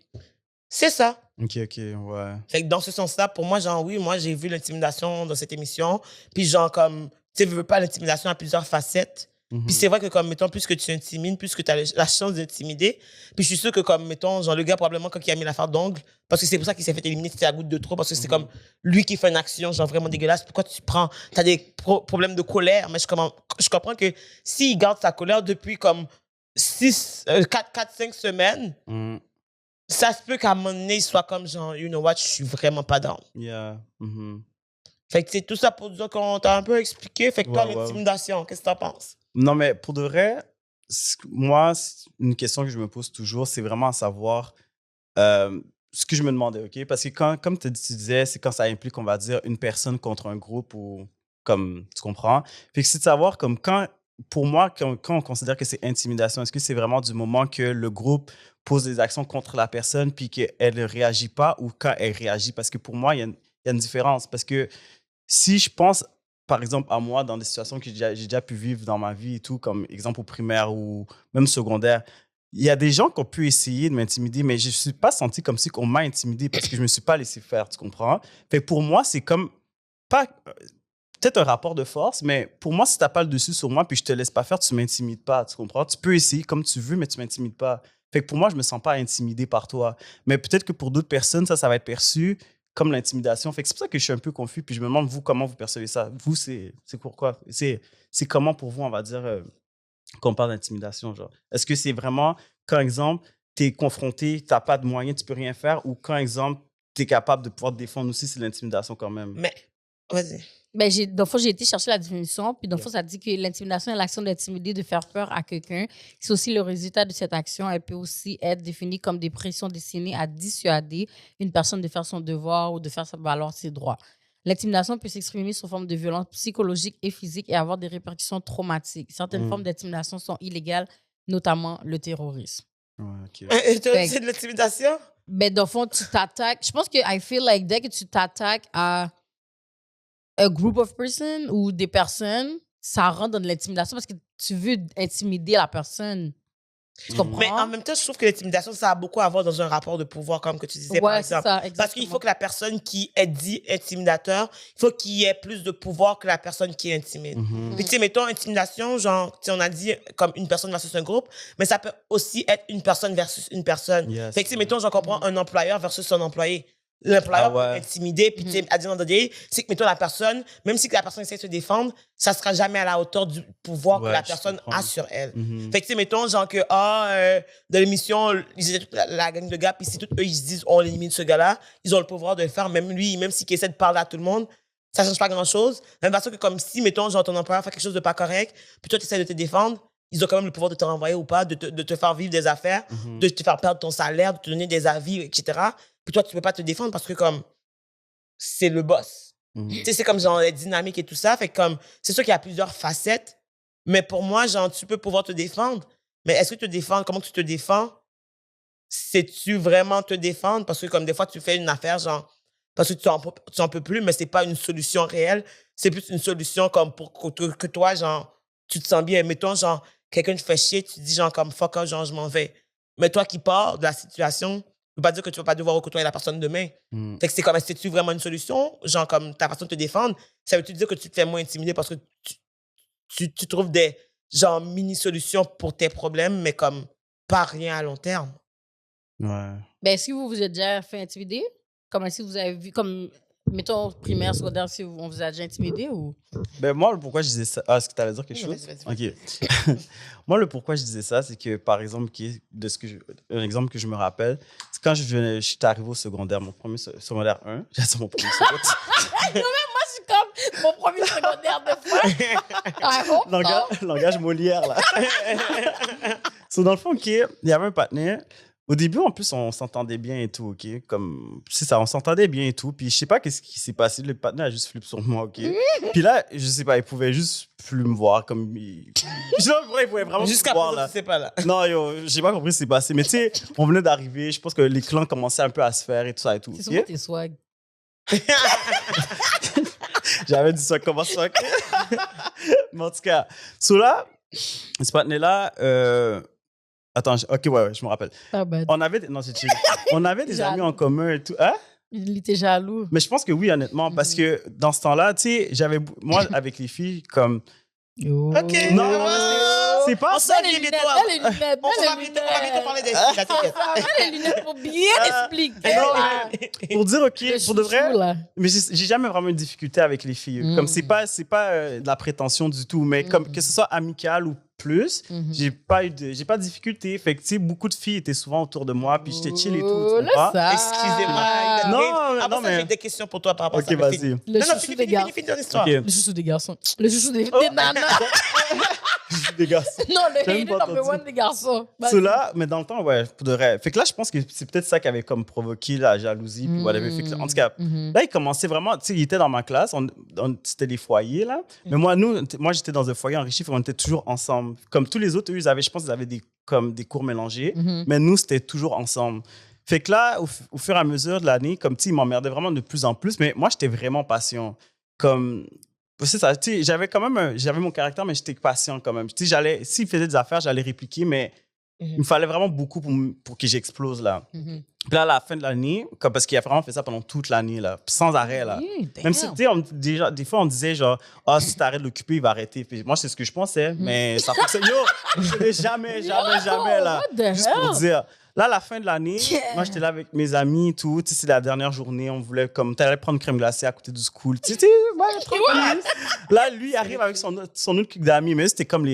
Speaker 2: c'est ça.
Speaker 3: OK, ouais.
Speaker 2: Fait que dans ce sens-là, pour moi, genre, oui, moi, j'ai vu l'intimidation dans cette émission. Puis, genre, comme, tu sais, veux pas, l'intimidation a plusieurs facettes. Puis c'est vrai que, comme, mettons, plus que tu intimides, plus que tu as la chance d'intimider. Puis je suis sûr que, comme, mettons, genre, le gars, probablement, quand il a mis l'affaire d'ongle, parce que c'est pour ça qu'il s'est fait éliminer, c'était la goutte de trop, parce que c'est comme lui qui fait une action, genre, vraiment dégueulasse. Pourquoi tu prends, t'as des problèmes de colère, mais je comprends que s'il garde sa colère depuis, comme, 4-5 semaines, ça se peut qu'à un moment donné, il soit comme, genre, you know what, je suis vraiment pas down.
Speaker 3: Yeah.
Speaker 2: Fait que c'est tout ça pour dire qu'on t'a un peu expliqué. Fait que toi, l'intimidation, qu'est-ce que t'en penses?
Speaker 3: Non, mais pour de vrai, moi, une question que je me pose toujours, c'est vraiment à savoir ce que je me demandais, OK? Parce que comme tu disais, c'est quand ça implique, on va dire, une personne contre un groupe ou comme, tu comprends? Fait que c'est de savoir, comme pour moi, quand on considère que c'est intimidation, est-ce que c'est vraiment du moment que le groupe pose des actions contre la personne puis qu'elle ne réagit pas ou quand elle réagit? Parce que pour moi, il y a une différence. Parce que si je pense, par exemple, à moi, dans des situations que j'ai déjà pu vivre dans ma vie et tout, comme exemple au primaire ou même secondaire, il y a des gens qui ont pu essayer de m'intimider, mais je ne suis pas senti comme si on m'a intimidé parce que je ne me suis pas laissé faire, tu comprends? Fait que pour moi, c'est comme, pas peut-être un rapport de force, mais pour moi, si tu n'as pas le dessus sur moi puis je ne te laisse pas faire, tu ne m'intimides pas, tu comprends? Tu peux essayer comme tu veux, mais tu ne m'intimides pas. Fait que pour moi, je ne me sens pas intimidé par toi. Mais peut-être que pour d'autres personnes, ça va être perçu comme l'intimidation. Fait que c'est pour ça que je suis un peu confus. Puis je me demande, vous, comment vous percevez ça? Vous, c'est pourquoi? C'est comment pour vous, on va dire, qu'on parle d'intimidation? Genre, est-ce que c'est vraiment, quand, exemple, tu es confronté, tu n'as pas de moyens, tu peux rien faire, ou quand, exemple, tu es capable de pouvoir te défendre aussi, c'est l'intimidation quand même?
Speaker 2: Mais, vas-y.
Speaker 1: Ben, dans le fond, j'ai été chercher la définition, puis dans le fond, ça dit que l'intimidation est l'action d'intimider, de faire peur à quelqu'un. C'est aussi le résultat de cette action. Elle peut aussi être définie comme des pressions destinées à dissuader une personne de faire son devoir ou de faire valoir ses droits. L'intimidation peut s'exprimer sous forme de violence psychologique et physique et avoir des répercussions traumatiques. Certaines formes d'intimidation sont illégales, notamment le terrorisme.
Speaker 3: Ouais, OK.
Speaker 2: C'est de l'intimidation?
Speaker 1: Ben, dans le fond, tu t'attaques. Je pense que I feel like dès que tu t'attaques à a group of person ou des personnes, ça rentre dans de l'intimidation parce que tu veux intimider la personne. Tu comprends?
Speaker 2: Mais en même temps, je trouve que l'intimidation, ça a beaucoup à voir dans un rapport de pouvoir, comme que tu disais, par exemple.
Speaker 1: Ça,
Speaker 2: parce qu'il faut que la personne qui est dit intimidateur, il faut qu'il y ait plus de pouvoir que la personne qui intimide. Puis, tu sais, mettons, intimidation, genre, tu sais, on a dit comme une personne versus un groupe, mais ça peut aussi être une personne versus une personne.
Speaker 3: Yes,
Speaker 2: fait que, tu sais, mettons, j'en comprends un employeur versus son employé. L'employeur peut intimider, puis tu sais, à dire c'est que, mettons, la personne, même si la personne essaie de se défendre, ça sera jamais à la hauteur du pouvoir que la personne a sur elle. Fait que, tu sais, mettons, genre que, de l'émission, ils étaient toute la gang de gars, puis si tous eux, ils se disent, on élimine ce gars-là, ils ont le pouvoir de le faire, même lui, même s'il essaie de parler à tout le monde, ça change pas grand-chose. De la même façon que, comme si, mettons, genre, ton employeur fait quelque chose de pas correct, puis toi, tu essaies de te défendre, ils ont quand même le pouvoir de te renvoyer ou pas, de te faire vivre des affaires, de te faire perdre ton salaire, de te donner des avis, etc. Puis toi, tu peux pas te défendre parce que, comme, c'est le boss. Tu sais, c'est comme, genre, les dynamiques et tout ça. Fait que, comme, c'est sûr qu'il y a plusieurs facettes. Mais pour moi, genre, tu peux pouvoir te défendre. Mais est-ce que te défendre, comment tu te défends? Sais-tu vraiment te défendre? Parce que, comme, des fois, tu fais une affaire, genre, parce que tu en peux plus, mais c'est pas une solution réelle. C'est plus une solution, comme, pour que toi, genre, tu te sens bien. Mettons, genre, quelqu'un te fait chier, tu te dis, genre, comme, fuck off, genre, je m'en vais. Mais toi qui pars de la situation, ne veut pas dire que tu ne vas pas devoir côtoyer la personne demain. Fait que c'est comme, c'est-tu vraiment une solution? Genre, comme ta façon de te défendre, ça veut-tu dire que tu te fais moins intimider parce que tu trouves des, genre, mini-solutions pour tes problèmes, mais comme, pas rien à long terme?
Speaker 3: Ouais.
Speaker 1: Ben, est-ce que vous vous êtes déjà fait intimider? Comme si vous avez vu, comme mettons, primaire, secondaire, si on vous a déjà intimidé ou?
Speaker 3: Ben moi, le pourquoi je disais ça... Ah, est-ce que tu allais dire quelque chose?
Speaker 2: Vas-y.
Speaker 3: OK. Moi, le pourquoi je disais ça, c'est que, par exemple, un exemple que je me rappelle, c'est quand je suis arrivé au secondaire, mon premier secondaire 1, j'ai dit mon premier secondaire.
Speaker 1: Moi, je suis comme mon premier secondaire de fois.
Speaker 3: Langage Molière, là. So, dans le fond, OK, il y avait un partenaire. Au début, en plus, on s'entendait bien et tout, OK? Comme, c'est ça, on s'entendait bien et tout. Puis, je sais pas qu'est-ce qui s'est passé. Le partenaire a juste flippé sur moi, OK? Puis là, je sais pas, il pouvait juste plus me voir. Comme, genre, il pouvait vraiment
Speaker 2: Jusqu'à
Speaker 3: me voir,
Speaker 2: présent,
Speaker 3: là.
Speaker 2: tu sais pas, là.
Speaker 3: Non, yo, j'ai pas compris ce qui s'est passé. Mais tu sais, on venait d'arriver. Je pense que les clans commençaient un peu à se faire et tout ça et tout.
Speaker 1: C'est
Speaker 3: OK?
Speaker 1: souvent tes swag.
Speaker 3: J'avais dit ça, comment ça? Mais en tout cas, so là, ce partenaire-là... Attends, OK, ouais, je me rappelle.
Speaker 1: Pas bad.
Speaker 3: Non, c'est chill. On avait des amis en commun et tout. Hein?
Speaker 1: Il était jaloux.
Speaker 3: Mais je pense que oui, honnêtement, parce que dans ce temps-là, tu sais, moi, avec les filles, comme...
Speaker 1: Yo.
Speaker 2: OK.
Speaker 3: Non, c'est pas...
Speaker 2: On s'en vient bientôt.
Speaker 1: Les lunettes,
Speaker 2: On va bientôt parler des filles, la t'inquiète.
Speaker 1: les lunettes pour bien expliquer.
Speaker 3: Non,
Speaker 1: là.
Speaker 3: Pour dire, OK,
Speaker 1: Le
Speaker 3: pour de
Speaker 1: chouchou,
Speaker 3: vrai...
Speaker 1: là.
Speaker 3: Mais j'ai jamais vraiment eu de difficulté avec les filles. Comme c'est pas de la prétention du tout, mais comme que ce soit amical ou plus, j'ai pas de difficulté. Fait que, tu sais, beaucoup de filles étaient souvent autour de moi, puis j'étais chill et tout, tu comprends?
Speaker 1: Ça.
Speaker 2: Excusez-moi.
Speaker 3: Non, mais...
Speaker 2: J'ai des questions pour toi par rapport à ça.
Speaker 3: OK, vas-y.
Speaker 1: Le
Speaker 2: Non,
Speaker 1: chouchou des garçons.
Speaker 2: finis ton histoire.
Speaker 3: OK.
Speaker 1: Le chouchou des garçons. Le chouchou des nanas.
Speaker 3: Des gars.
Speaker 1: Non,
Speaker 3: J'aime
Speaker 1: le
Speaker 3: pas
Speaker 1: number
Speaker 3: entendu.
Speaker 1: one des garçons.
Speaker 3: Cela, mais dans le temps, ouais, pour de vrai. Fait que là, je pense que c'est peut-être ça qui avait comme provoqué la jalousie, puis whatever. Fait que, en tout cas, là, il commençait vraiment, tu sais, il était dans ma classe, c'était des foyers, là. Mais moi, j'étais dans un foyer enrichi, fait qu'on était toujours ensemble. Comme tous les autres, eux, je pense qu'ils avaient des cours mélangés, mais nous, c'était toujours ensemble. Fait que là, au fur et à mesure de l'année, comme, tu sais, ils m'emmerdaient vraiment de plus en plus, mais moi, j'étais vraiment patient. Comme... C'est ça, tu sais, j'avais mon caractère, mais j'étais patient quand même. Tu sais, s'il faisait des affaires, j'allais répliquer, mais il me fallait vraiment beaucoup pour que j'explose, là. Puis là, à la fin de l'année, parce qu'il a vraiment fait ça pendant toute l'année, là, sans arrêt, là. Même si, tu sais, des fois, on disait, genre, si tu arrêtes de l'occuper, il va arrêter. Puis moi, c'est ce que je pensais, mais ça fonctionne. Yo, je l'ai jamais, là. Juste pour dire. Là, à la fin de l'année, moi, j'étais là avec mes amis et tout. Tu sais, c'est la dernière journée. On voulait, comme, t'allais prendre crème glacée à côté du school. Tu sais, ouais, tranquille. Là, lui, il arrive avec son autre clique d'amis. Mais c'était comme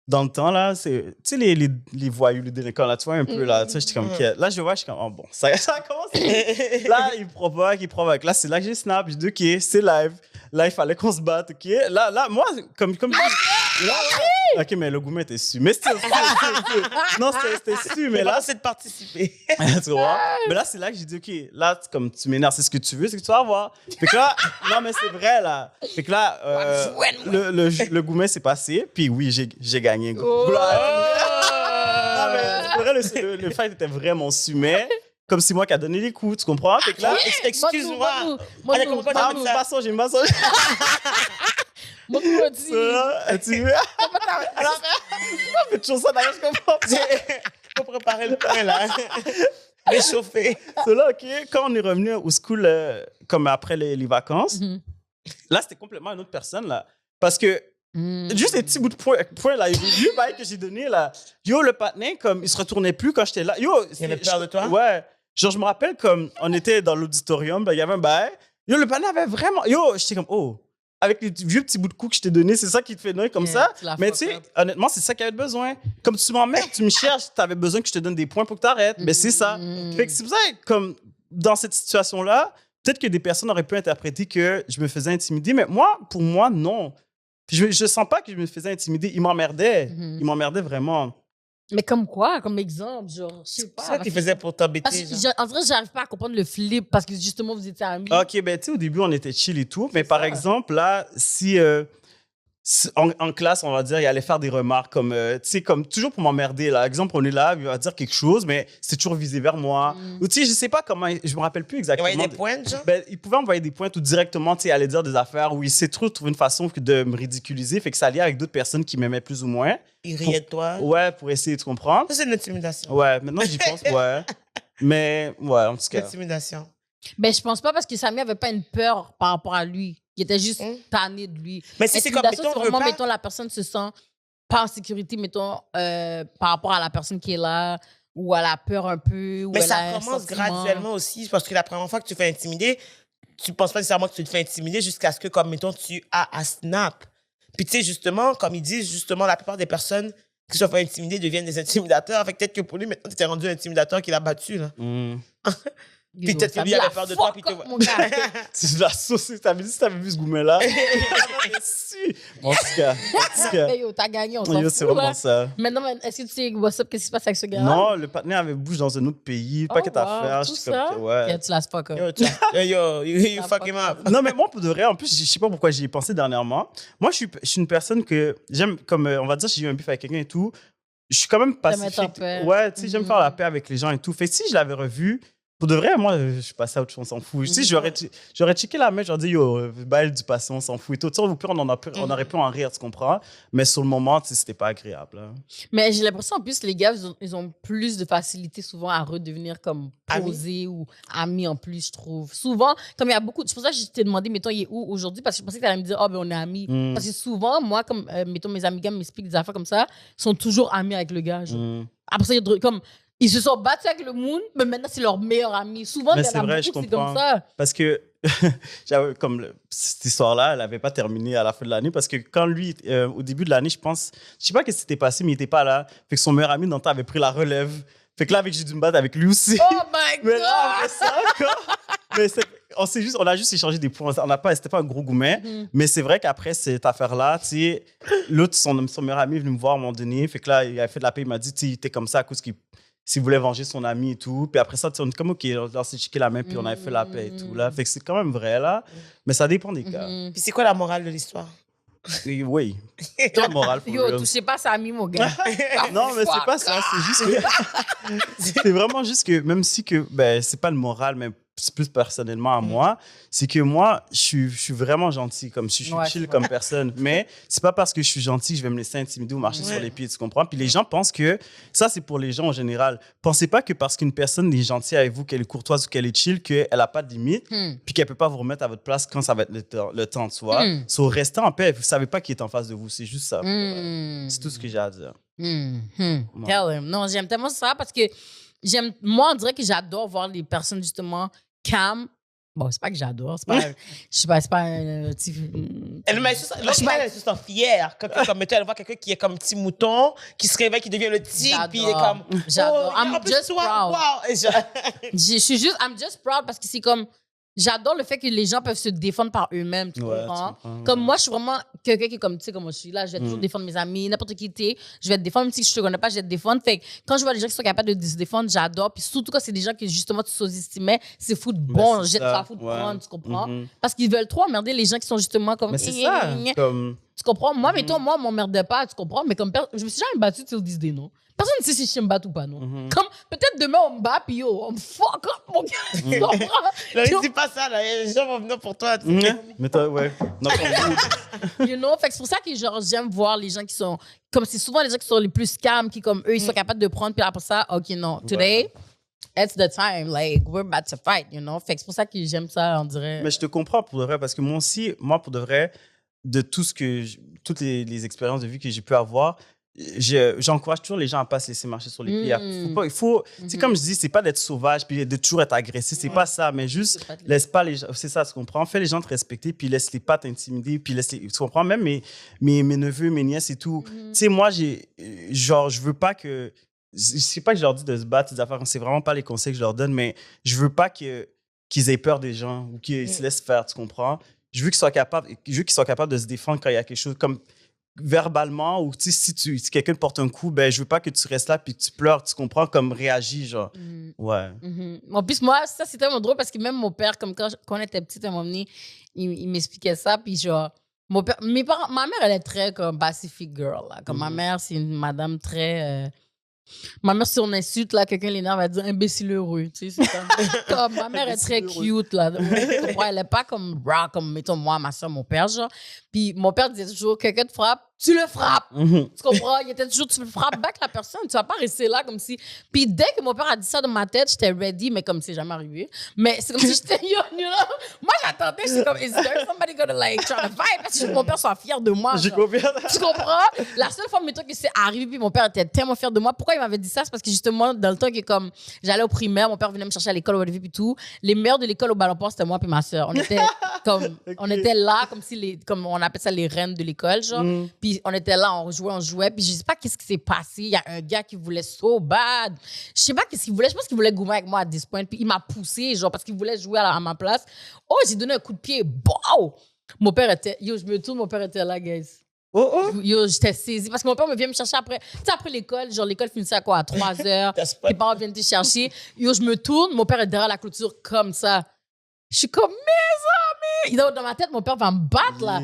Speaker 3: dans le temps, là, tu sais, les voyous, les délinquants, là, tu vois, un peu, là. Tu sais, j'étais comme, OK. Là, je vois, je suis comme, oh, bon, ça a commencé. Là, il provoque. Là, c'est là que j'ai snap. Je dis, OK, c'est live. Là, il fallait qu'on se batte, OK? Là, moi, comme là, OK, mais le gourmet était su. Mais non, c'était su, mais là...
Speaker 2: c'est de participer.
Speaker 3: Tu vois? Mais là, c'est là que j'ai dit, OK, là, comme tu m'énerves, c'est ce que tu veux, c'est que tu vas avoir. Fait que là, non, mais c'est vrai, là. Fait que là, le gourmet s'est passé, puis oui, j'ai gagné. Non, mais c'est vrai, le fight était vraiment su, mais... Comme c'est moi qui a donné les coups, tu comprends? Fait que là,
Speaker 2: Excuse-moi.
Speaker 1: Moi,
Speaker 2: Allez, comment
Speaker 3: j'ai une massage, j'ai une massage.
Speaker 1: moi, aussi.
Speaker 3: Tu veux? Alors, fais toujours ça d'ailleurs, je comprends.
Speaker 2: Faut préparer le pain, là. Réchauffer.
Speaker 3: C'est là, OK, quand on est revenu au school, comme après les vacances, là, c'était complètement une autre personne, là. Parce que, juste des petits bouts de points là, vieux bail que j'ai donné, là. Yo, le partenaire, comme, il se retournait plus quand j'étais là. Yo,
Speaker 2: il avait peur de toi?
Speaker 3: Ouais. Genre, je me rappelle, comme, on était dans l'auditorium, ben, il y avait un bail. Yo, le partenaire avait vraiment... Yo, j'étais comme, oh, avec les vieux petits bouts de coups que je t'ai donnés, c'est ça qui te fait donner comme ça. Mais tu sais, honnêtement, c'est ça qu'il avait besoin. Comme tu m'emmerdes, tu me cherches, t'avais besoin que je te donne des points pour que t'arrêtes. Mais c'est ça. Fait que c'est pour ça, comme, dans cette situation-là, peut-être que des personnes auraient pu interpréter que je me faisais intimider, mais moi, pour moi, non. Je sens pas que je me faisais intimider. Il m'emmerdait. Il m'emmerdait vraiment.
Speaker 1: Mais comme quoi? Comme exemple, genre, je sais pas.
Speaker 2: C'est ça qu'il faisait pour t'embêter.
Speaker 1: En vrai, j'arrive pas à comprendre le flip parce que justement, vous étiez amis.
Speaker 3: OK, ben tu sais, au début, on était chill et tout. Mais par exemple, là, si en classe, on va dire, il allait faire des remarques comme, tu sais, comme toujours pour m'emmerder, là. Exemple, on est là, il va dire quelque chose, mais c'est toujours visé vers moi. Ou tu sais, je sais pas comment, je me rappelle plus exactement.
Speaker 2: Il envoyait des pointes, genre?
Speaker 3: Ben, il pouvait envoyer des pointes ou directement, tu sais, aller dire des affaires où il s'est trouvé une façon de me ridiculiser, fait que ça allait avec d'autres personnes qui m'aimaient plus ou moins.
Speaker 2: Il riait de toi?
Speaker 3: Ouais, pour essayer de comprendre.
Speaker 2: Ça, c'est une intimidation.
Speaker 3: Ouais, maintenant j'y pense, ouais. Mais, ouais, en tout cas.
Speaker 2: Intimidation.
Speaker 1: Ben, je pense pas parce que Samy avait pas une peur par rapport à lui. Il était juste tanné de lui.
Speaker 2: Mais si c'est comme,
Speaker 1: Intimidation,
Speaker 2: mettons,
Speaker 1: c'est vraiment, mettons, la personne se sent pas en sécurité, mettons, par rapport à la personne qui est là, ou elle a peur un peu. Ou
Speaker 2: mais
Speaker 1: elle
Speaker 2: ça
Speaker 1: a un
Speaker 2: commence
Speaker 1: sentiment.
Speaker 2: graduellement aussi, parce que la première fois que tu fais intimider, tu penses pas nécessairement que tu te fais intimider jusqu'à ce que, comme, mettons, tu as à snap. Puis, tu sais, justement, comme ils disent, justement, la plupart des personnes qui se font intimider deviennent des intimidateurs. Fait que peut-être que pour lui, maintenant, tu t'es rendu un intimidateur qui l'a battu, là. Puis peut-être que lui avait peur de toi. Puis
Speaker 1: mon gars.
Speaker 3: C'est de la sauce. T'avais dit si t'avais vu ce gourmet-là. En tout cas.
Speaker 1: Mais yo, t'as gagné, on s'en fout.
Speaker 3: C'est vraiment ça.
Speaker 1: Maintenant, est-ce que tu sais what's up, qu'est-ce qui se passe avec ce gars-là?
Speaker 3: Non, le partenaire avait bougé dans un autre pays. Pas qu'à faire.
Speaker 1: Tout ça?
Speaker 3: Ouais.
Speaker 1: Yeah, tu l'as fuck up.
Speaker 2: You fuck him up.
Speaker 3: Non, mais moi, pour de vrai, en plus, je sais pas pourquoi j'y ai pensé dernièrement. Moi, je suis une personne que j'aime, comme on va dire, si j'ai eu un bif avec quelqu'un et tout, je suis quand même pacifique. Ouais, tu sais, j'aime faire la paix avec les gens et tout. Fait que si je l'avais revu, pour de vrai, moi, je suis passé à autre chose, on s'en fout. Tu sais, j'aurais checké la main, j'aurais dit, yo, bail du passé, on s'en fout et tout. Tu sais, on aurait pu en rire, tu comprends? Mais sur le moment, tu sais, c'était pas agréable. Hein.
Speaker 1: Mais j'ai l'impression, en plus, les gars, ils ont plus de facilité souvent à redevenir comme posés ou amis en plus, je trouve. Souvent, comme il y a beaucoup... C'est pour ça que je t'ai demandé, mettons, il est où aujourd'hui? Parce que je pensais que tu allais me dire, oh, ben on est amis. Parce que souvent, moi, comme, mettons, mes amis gars m'expliquent des affaires comme ça, ils sont toujours amis avec le gars. Après ça, comme... Ils se sont battus avec le monde, mais maintenant, c'est leur meilleur ami. Souvent, il y en a beaucoup, c'est comme ça.
Speaker 3: Parce que, cette histoire-là, elle n'avait pas terminé à la fin de l'année. Parce que quand lui, au début de l'année, je sais pas ce qui s'était passé, mais il n'était pas là. Fait que son meilleur ami, dans le temps, avait pris la relève. Fait que là, j'ai dû me battre avec lui aussi.
Speaker 1: Oh my God!
Speaker 3: Mais là, après ça, on a juste échangé des points. C'était pas un gros gourmet. Mais c'est vrai qu'après cette affaire-là, tu sais, l'autre, son meilleur ami est venu me voir à un moment donné. Fait que là, il a fait de la paix. Il m'a dit, tu sais, il était comme ça à cause qu'il s'il voulait venger son ami et tout. Puis après ça, on est comme, OK, on s'est checké la main, puis on avait fait la paix et tout. Là. Fait que c'est quand même vrai, là. Mais ça dépend des cas.
Speaker 2: Puis c'est quoi la morale de l'histoire?
Speaker 3: Oui. La morale,
Speaker 1: yo, touchez pas sa amie, mon gars.
Speaker 3: Non, mais c'est pas ça. C'est juste que... c'est vraiment juste que, même si que... Ben, c'est pas le moral, mais c'est plus personnellement à moi, c'est que moi, je suis vraiment gentil, comme si je suis chill comme personne. Mais c'est pas parce que je suis gentil que je vais me laisser intimider ou marcher sur les pieds, tu comprends? Puis les gens pensent que, ça c'est pour les gens en général, pensez pas que parce qu'une personne est gentille avec vous, qu'elle est courtoise ou qu'elle est chill, qu'elle a pas de limite, puis qu'elle peut pas vous remettre à votre place quand ça va être le temps, tu vois? So, restez en paix, vous savez pas qui est en face de vous, c'est juste ça. C'est tout ce que j'ai à dire.
Speaker 1: Tell him. Non, j'aime tellement ça parce que moi, on dirait que j'adore voir les personnes justement calmes. Bon, c'est pas que j'adore, c'est pas, je sais pas, c'est pas un petit...
Speaker 2: Elle est juste fière. Comme elle voit quelqu'un qui est comme un petit mouton, qui se réveille, qui devient le tigre, puis il est comme...
Speaker 1: J'adore.
Speaker 2: Oh,
Speaker 1: I'm just proud.
Speaker 2: Wow.
Speaker 1: Je suis juste... I'm just proud parce que c'est comme... J'adore le fait que les gens peuvent se défendre par eux-mêmes, tu comprends? Comme moi, je suis vraiment quelqu'un qui est comme, tu sais, comme moi je suis là, je vais toujours défendre mes amis, n'importe qui t'es, je vais te défendre, même si je te connais pas, je vais te défendre. Fait que quand je vois des gens qui sont capables de se défendre, j'adore. Puis surtout quand c'est des gens que justement tu sous-estimais, c'est fou de bon, jette ça, fou de prendre, tu comprends? Parce qu'ils veulent trop emmerder les gens qui sont justement comme...
Speaker 3: Mais c'est ça, comme...
Speaker 1: Tu comprends? Moi, mettons, moi, m'emmerdais pas, tu comprends? Mais comme je me suis jamais battue till this day, non? Personne ne sait si je me batte ou pas, non? Comme, peut-être demain, on me bat, puis yo, on me fuck up, mon gars. Tu comprends?
Speaker 2: Non, dis pas ça, là. Les gens vont venir pour toi.
Speaker 3: Mais toi, ouais. Non,
Speaker 1: you know? Fait que c'est pour ça que genre, j'aime voir les gens qui sont... Comme c'est souvent les gens qui sont les plus calmes, qui comme eux, ils sont capables de prendre, puis après ça, OK, non. Today, it's the time. Like, we're about to fight, you know? Fait que c'est pour ça que j'aime ça, on dirait.
Speaker 3: Mais je te comprends pour de vrai, parce que moi aussi, pour de vrai, de toutes les expériences de vie que j'ai pu avoir, j'encourage toujours les gens à pas se laisser marcher sur les pieds. Il faut c'est comme je dis, c'est pas d'être sauvage puis de toujours être agressé, c'est pas ça, mais juste laisse pas les gens, c'est ça, tu comprends, fais les gens te respecter puis laisse-les pas t'intimider puis tu comprends, même mes neveux, mes nièces et tout. Tu sais, moi je veux pas que, c'est pas que je leur dis de se battre, des affaires, c'est vraiment pas les conseils que je leur donne, mais je veux pas qu'ils aient peur des gens ou qu'ils se laissent faire, tu comprends. Je veux qu'ils soient capables de se défendre quand il y a quelque chose comme verbalement, ou si quelqu'un te porte un coup, ben je veux pas que tu restes là puis que tu pleures, tu comprends, comme réagis, genre. Ouais.
Speaker 1: En plus, moi, ça, c'est tellement drôle parce que même mon père, comme quand on était petite, à un moment donné, il m'expliquait ça, puis genre, mon père, ma mère, elle est très comme pacific girl, là. Comme ma mère, c'est une madame très... Ma mère, si on insulte, là, quelqu'un l'énerve, elle va dire imbécile heureux. Tu sais, c'est comme ma mère est très cute, là. Elle est pas comme, mettons, moi, ma soeur, mon père, genre. Puis mon père disait toujours, quelqu'un te frappe, tu le frappes. Tu comprends? Il était toujours, tu frappes back la personne, tu vas pas rester là comme si. Puis dès que mon père a dit ça dans ma tête, j'étais ready, mais comme c'est jamais arrivé. Mais c'est comme si j'étais young, you know? Moi, j'attendais, j'étais comme, is there somebody gonna like try to fight? Parce que mon père soit fier de moi.
Speaker 3: Je
Speaker 1: genre.
Speaker 3: comprends.
Speaker 1: Tu comprends? La seule fois, mettons, que c'est arrivé, puis mon père était tellement fier de moi. Pourquoi il m'avait dit ça? C'est parce que justement, dans le temps que comme j'allais au primaire, mon père venait me chercher à l'école, whatever, puis tout. Les mères de l'école au ballon port, c'était moi puis ma soeur. On était comme, on était là, comme si comme on appelle ça les reines de l'école, genre. Puis on était là, on jouait. Puis je sais pas qu'est-ce qui s'est passé. Il y a un gars qui voulait so bad. Je sais pas qu'est-ce qu'il voulait. Je pense qu'il voulait goumer avec moi à this point. Puis il m'a poussé, genre, parce qu'il voulait jouer à ma place. Oh, j'ai donné un coup de pied. Wow! Mon père était, yo, je me tourne, mon père était là, guys. Yo, j'étais saisie. Parce que mon père me vient me chercher après. Tu sais, après l'école, genre, l'école finissait à quoi? À 3 heures. Tes parents viennent te chercher. Yo, je me tourne, mon père est derrière la clôture comme ça. Je suis comme, mes amis! Dans ma tête, mon père va me battre, là.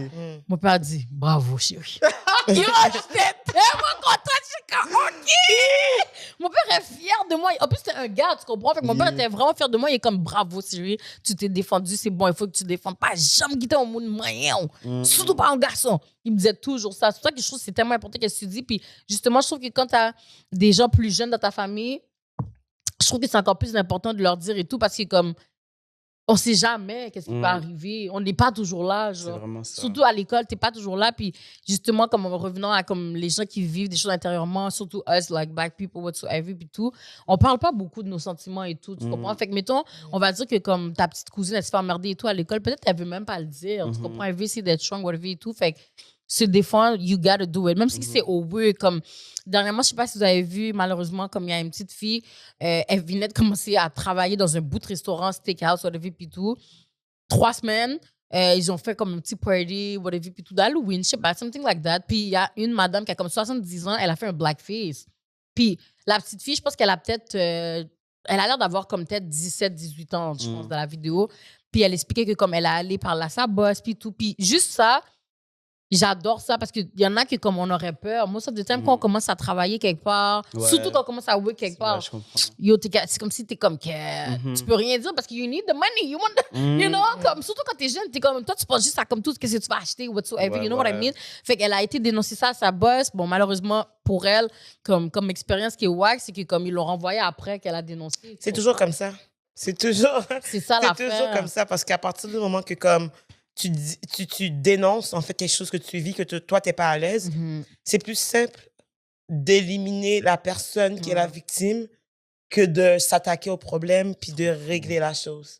Speaker 1: Mon père a dit, bravo, chérie. Yo, j'étais tellement contente. Je suis comme, OK! Mon père est fier de moi. En plus, c'était un gars, tu comprends? Fait que mon père était vraiment fier de moi. Il est comme, bravo, chérie. Tu t'es défendu, c'est bon. Il faut que tu défendes. Pas jamais quitter au monde moyen. Surtout pas un garçon. Il me disait toujours ça. C'est pour ça que je trouve que c'est tellement important qu'est-ce que tu dis. Puis justement, je trouve que quand tu as des gens plus jeunes dans ta famille, je trouve que c'est encore plus important de leur dire et tout parce que comme on sait jamais qu'est-ce qui peut arriver. On n'est pas toujours là, genre.
Speaker 3: C'est vraiment ça.
Speaker 1: Surtout à l'école, t'es pas toujours là. Puis justement, comme en revenant à comme les gens qui vivent des choses intérieurement, surtout us, like black people, whatsoever, puis tout, on parle pas beaucoup de nos sentiments et tout, tu comprends? Fait que mettons, on va dire que comme ta petite cousine, elle se fait emmerder et tout à l'école, peut-être elle veut même pas le dire, tu comprends? Elle veut essayer d'être strong, whatever et tout. Fait que se défendre, you gotta do it. Même si c'est au work, comme dernièrement, je sais pas si vous avez vu, malheureusement, comme il y a une petite fille, elle venait de commencer à travailler dans un bout de restaurant, steakhouse, whatever, puis tout. 3 semaines, ils ont fait comme un petit party, whatever, puis tout, d'Halloween, je sais pas, something like that. Puis il y a une madame qui a comme 70 ans, elle a fait un blackface. Puis la petite fille, je pense qu'elle a peut-être, elle a l'air d'avoir comme peut-être 17, 18 ans, je pense, dans la vidéo. Puis elle expliquait que comme elle a allé par là, sa boss, puis tout. Puis juste ça, j'adore ça parce qu'il y en a qui, comme on aurait peur. Moi, ça, de temps quand on commence à travailler quelque part, surtout quand on commence à work quelque part,
Speaker 3: je comprends.
Speaker 1: yo, c'est comme si t'es comme que tu peux rien dire parce que you need the money, you want you know, comme, surtout quand t'es jeune, t'es comme, toi, tu penses juste à comme tout ce que tu vas acheter, whatsoever, you know what I mean? Fait qu'elle a été dénoncée ça à sa boss. Bon, malheureusement, pour elle, comme expérience qui est wack, c'est que comme ils l'ont renvoyée après qu'elle a dénoncé.
Speaker 2: C'est toujours comme ça. C'est toujours,
Speaker 1: c'est ça l'affaire.
Speaker 2: C'est toujours comme ça parce qu'à partir du moment que comme tu dénonces en fait quelque chose que tu vis, que toi, t'es pas à l'aise, c'est plus simple d'éliminer la personne qui est la victime que de s'attaquer au problème puis de régler la chose.